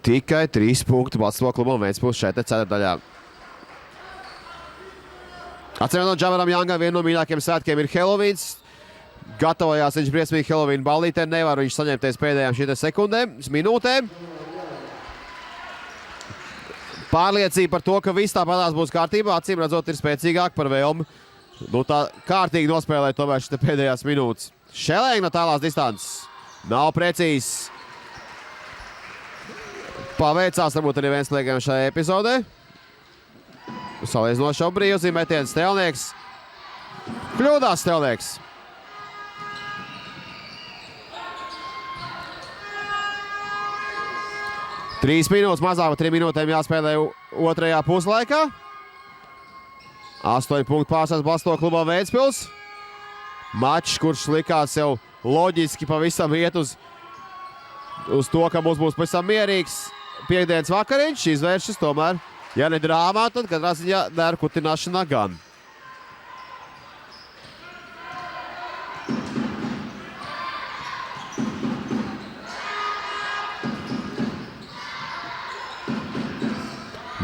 Tikai 3 punktu basketbola klubam Ventspils šeit ceturdaļā. Atcīmredzot, Džavaram Jāngam viena no mīļākajiem svētkiem ir Helovīns. Gatavojās viņš briesmīgi Helovīna ballītē. Nevar viņš saņemties pēdējām šīm sekundēm, minūtēm. Pārliecība par to, ka viss tāpatās būs kārtībā, acīmredzot, ir spēcīgāk par vēlmi. Tā kārtīgi nospēlēt tomēr šīs pēdējās minūtes. Šelēng no tālās distances. Nav precīzs. Paveicās varbūt arī Ventspilniekiem šajā epizodē. Salīdzinoši jau brīvzīm metiens Stelnieks. Kļūdās Stelnieks. Trīs minūtes, mazāk par 3 minūtēm jāspēlē otrajā puslaikā. 8 punktu pārsvars basketbola klubā Ventspils. Mačs, kurš likās jau loģiski pavisam iet uz to, ka mums būs pavisam mierīgs piekdienas vakariņš. Izvēršas tomēr, ja ne drāmā, tad katrā ziņā nervu kutināšanā gan.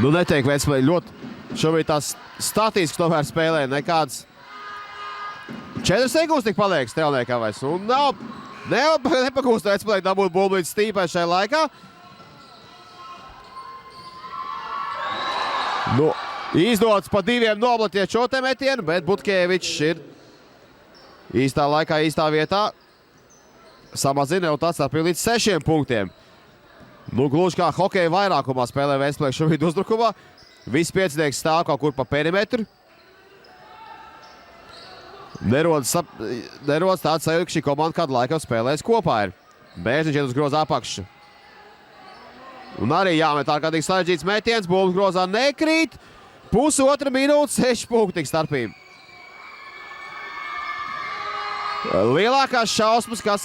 Neteiktu, Ventspils ļoti šobrīd tās statistiski tomēr spēlē nekāds 4 sekundes tik paliek Stelniekam vairs. Un nepagūst Ventspils dabūt bumbu līdz stīpai šajā laikā. Izdodas pa 2 nobloķēt šo te metienu, bet Butkevičs ir īstā laikā, īstā vietā. Samazina jau tāds ar līdz 6 punktiem. Gluži kā hokeja vairākumā spēlē Ventspils šobrīd uzbrukumā. Viss piecinieks stāv kaut kur pa perimetru. Nerodas tāds sajūta, ka šī komanda kādu laiku spēlēs kopā ir. Bērziņš iet uz groza apakšu. Un arī jāmet ārkārtīgi sarežģīts metiens. Bumbas grozā nekrīt. Pusotra minūte, 6 punkti starpība. Lielākās šausmas, kāds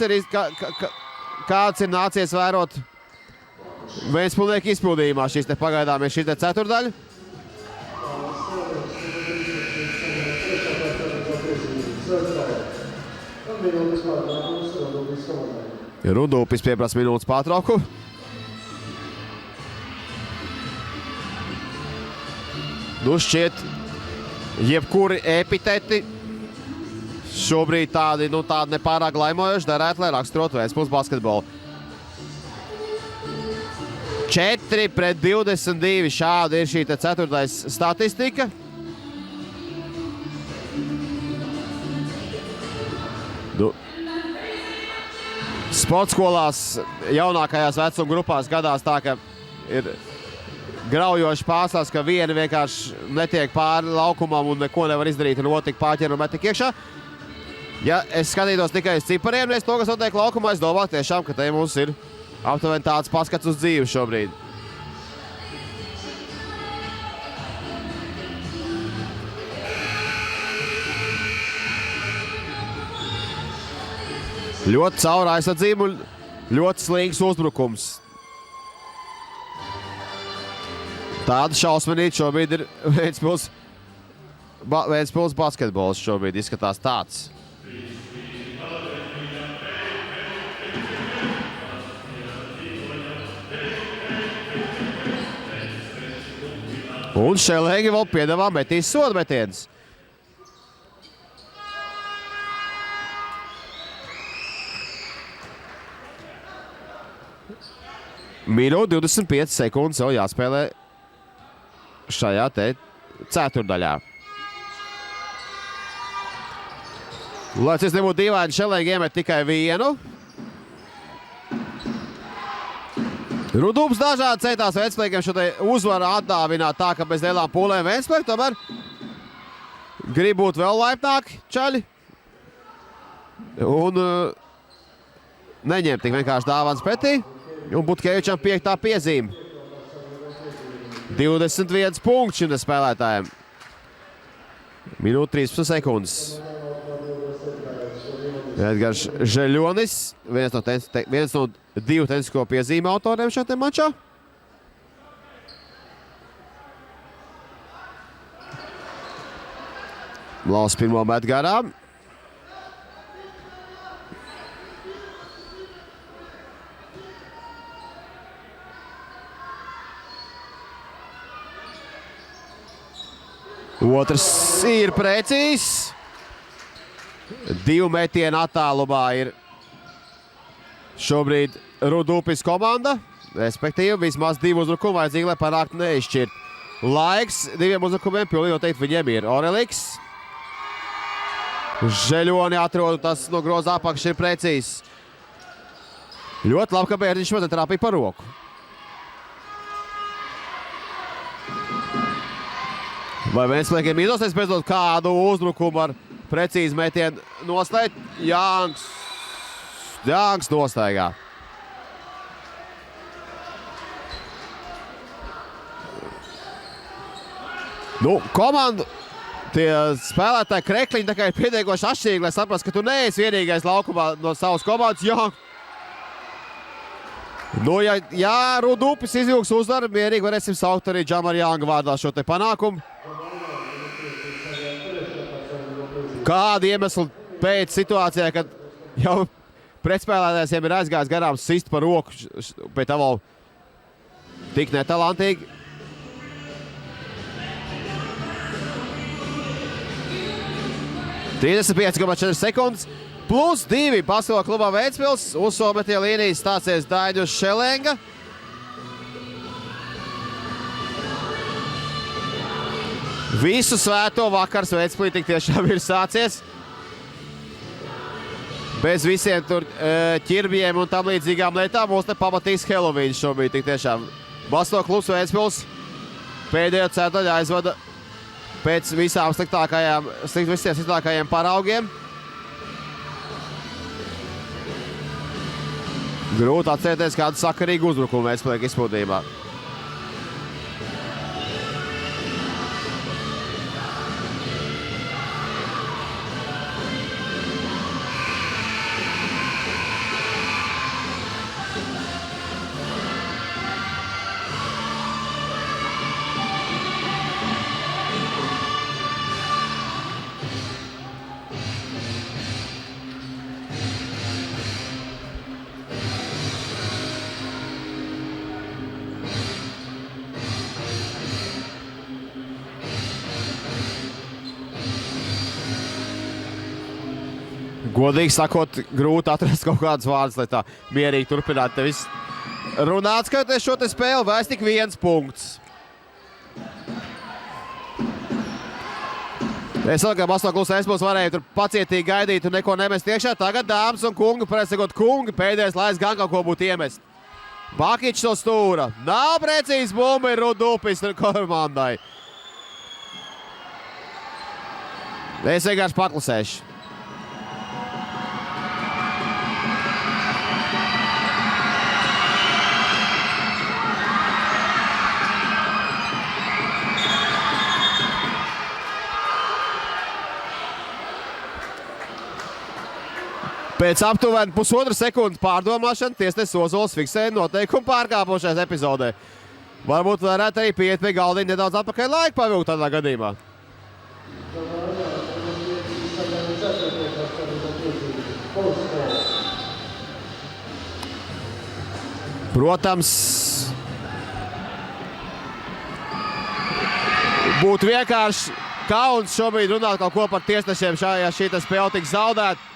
ir nācies vērot Ventspilnieku izpildījumā šīs te pagaidām ir šī te ceturdaļa. Rudūpis pieprasa minūtes pārtraukumu. Šķiet, jebkuri epiteti šobrīd tādi nepārāk laimojoši derētu, lai raksturotu Ventspils basketbolu. 4-22 šāda ir šī ceturtais statistika. Sporta skolās jaunākajās vecuma grupās gadās tā, ka ir graujoši pārsvars, ka viena vienkārši netiek pāri laukumam un neko nevar izdarīt, un otru tik pārķer un met tik iekšā. Ja es skatītos tikai uz cipariem, es to, kas notiek laukumā, es domāju tiešām, ka te mums ir aptuveni tāds paskats uz dzīvi šobrīd. Ļoti caura aizsardzība un ļoti slīgs uzbrukums. Tāda šausmanīta šobrīd ir Ventspils basketbols šobrīd izskatās tāds. Un Šelēngi vēl piedāvā metīs sodmetiens. Minūte 25 sekundes jau jāspēlē šajā te ceturdaļā. Lai tas nebūtu dīvaini, Šelenga iemet tikai vienu. Rudūps dažādi centās Ventspilīgiem šo te uzvaru atdāvināt tā, ka bez lielām pūlēm Ventspilīgi tomēr grib būt vēl laipnāki čaļi. Un neņemt tik vienkārši dāvāns pretī. Un Butkevičam 5. piezīme. 21 punkts šim spēlētājiem. Minūte 13 sekundes. Edgars Žeļonis, viens no 2 tenisisko piezīme autoriem šajā mačā. Laus pirmo met garām. Otrs ir precīzs. 2 metienu attālumā ir šobrīd Rudūpis komanda. Respektīvi, vismaz 2 uzbrukumi vajadzīgi, lai panāktu neizšķirt. Laiks 2 uzbrukumiem, pilnīgi noteikti viņiem ir. Oreliks. Žeļoni atrod, tas no groza apakšs ir precīzs. Ļoti labi, ka Bērtiņš šodien trāpīja par roku. Vai Ventspilīgiem izdosies bezdot kādu uzbrukumu ar precīzi metienu noslēgt? Jānis nostaigā. Komandu tie spēlētāji krekliņi tā kā ir pietiekoši atšķirīgi, lai saprastu, ka tu neesi vienīgais laukumā no savas komandas. Ja Rudūpis izjūgs uzvaru, mierīgi varēsim saukt arī Džamara Jānga vārdā šo te panākumu. Kādi iemesli pēc situācijā, kad jau pretspēlētājs ir aizgājis garām sist par roku, bet tā vēl tik netalantīgi. $35,4 sekundes plus 2 basketbola klubā Ventspils. Uz sometie līnijas stāsies Daidus Šelenga. Visu svēto vakars Ventspilī tik tiešām ir sācies. Bez visiem tur ķirbjiem un tam līdzīgām lietām mums te pamatīs Helovīns šobrīd tik tiešām. Basketbola klubs Ventspils pēdējo ceturdaļu aizvada pēc visiem sliktākajiem paraugiem. Grūti atcerēties kādu sakarīgu uzbrukumu Ventspilī izpildījumā. Godīgi sakot, grūti atrast kaut kādus vārdus, lai tā mierīgi turpinātu te viss runāt, skatoties šo te spēli, vairs tik 1 punkts. Es saku, ka Basketbola klubs Ventspils varēja tur pacietīgi gaidīt un neko nemest iekšā. Tagad dāmas un kungi, pareizi sakot, kungi, pēdējais laiks gan kaut ko būtu iemest. Bakičs no stūra. Nav precīzi bumba ir Rudūpis komandai. Es vienkārši paklusēšu. Pēc aptuveni 1,5 sekundes pārdomāšana tiesnesis Ozols fiksēja noteikumu pārkāpošais epizodē. Varbūt varētu arī pieiet pie galdiņa nedaudz atpakaļ laika pavilkt tādā gadījumā. Protams, būtu vienkārši kauns šobrīd runāt kaut ko par tiesnešiem šajā šī spēle tik zaudēt.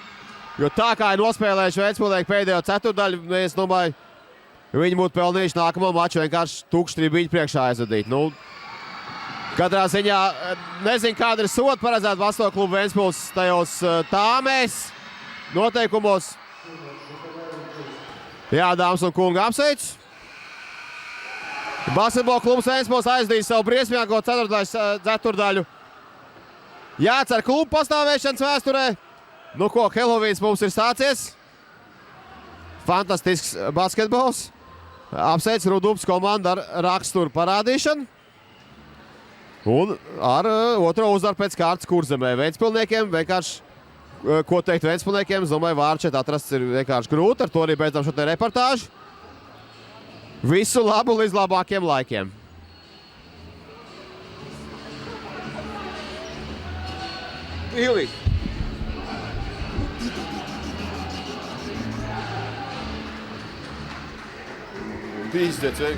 Jo tā kā ir nospēlējuši Ventspilī pēdējo ceturdaļu, es domāju, viņi būtu pelnījuši nākamo maču vienkārši tukšu tribiņu priekšā aizvadīt. Katrā ziņā nezinu, kāda ir soda paredzēta Vasaru klubu Ventspils tajos tāmēs noteikumos. Jā, dāmas un kungi, apsveicu. Basketbola klubs Ventspils aizdīs savu briesmīgāko ceturdaļu. Jācer klubu pastāvēšanas vēsturē. Nu ko, Helovīns mums ir sācies. Fantastisks basketbols. Apsveicu Rudūps komandu ar raksturu parādīšanu. Un ar otro uzvaru pēc kārtas Kurzemē. Ventspilniekiem vienkārši, ko teikt Ventspilniekiem, es domāju, vārdu šeit atrast ir vienkārši grūti. Ar to arī beidzam šo te reportāžu. Visu labu līdz labākiem laikiem. Ilī. Pīzdec,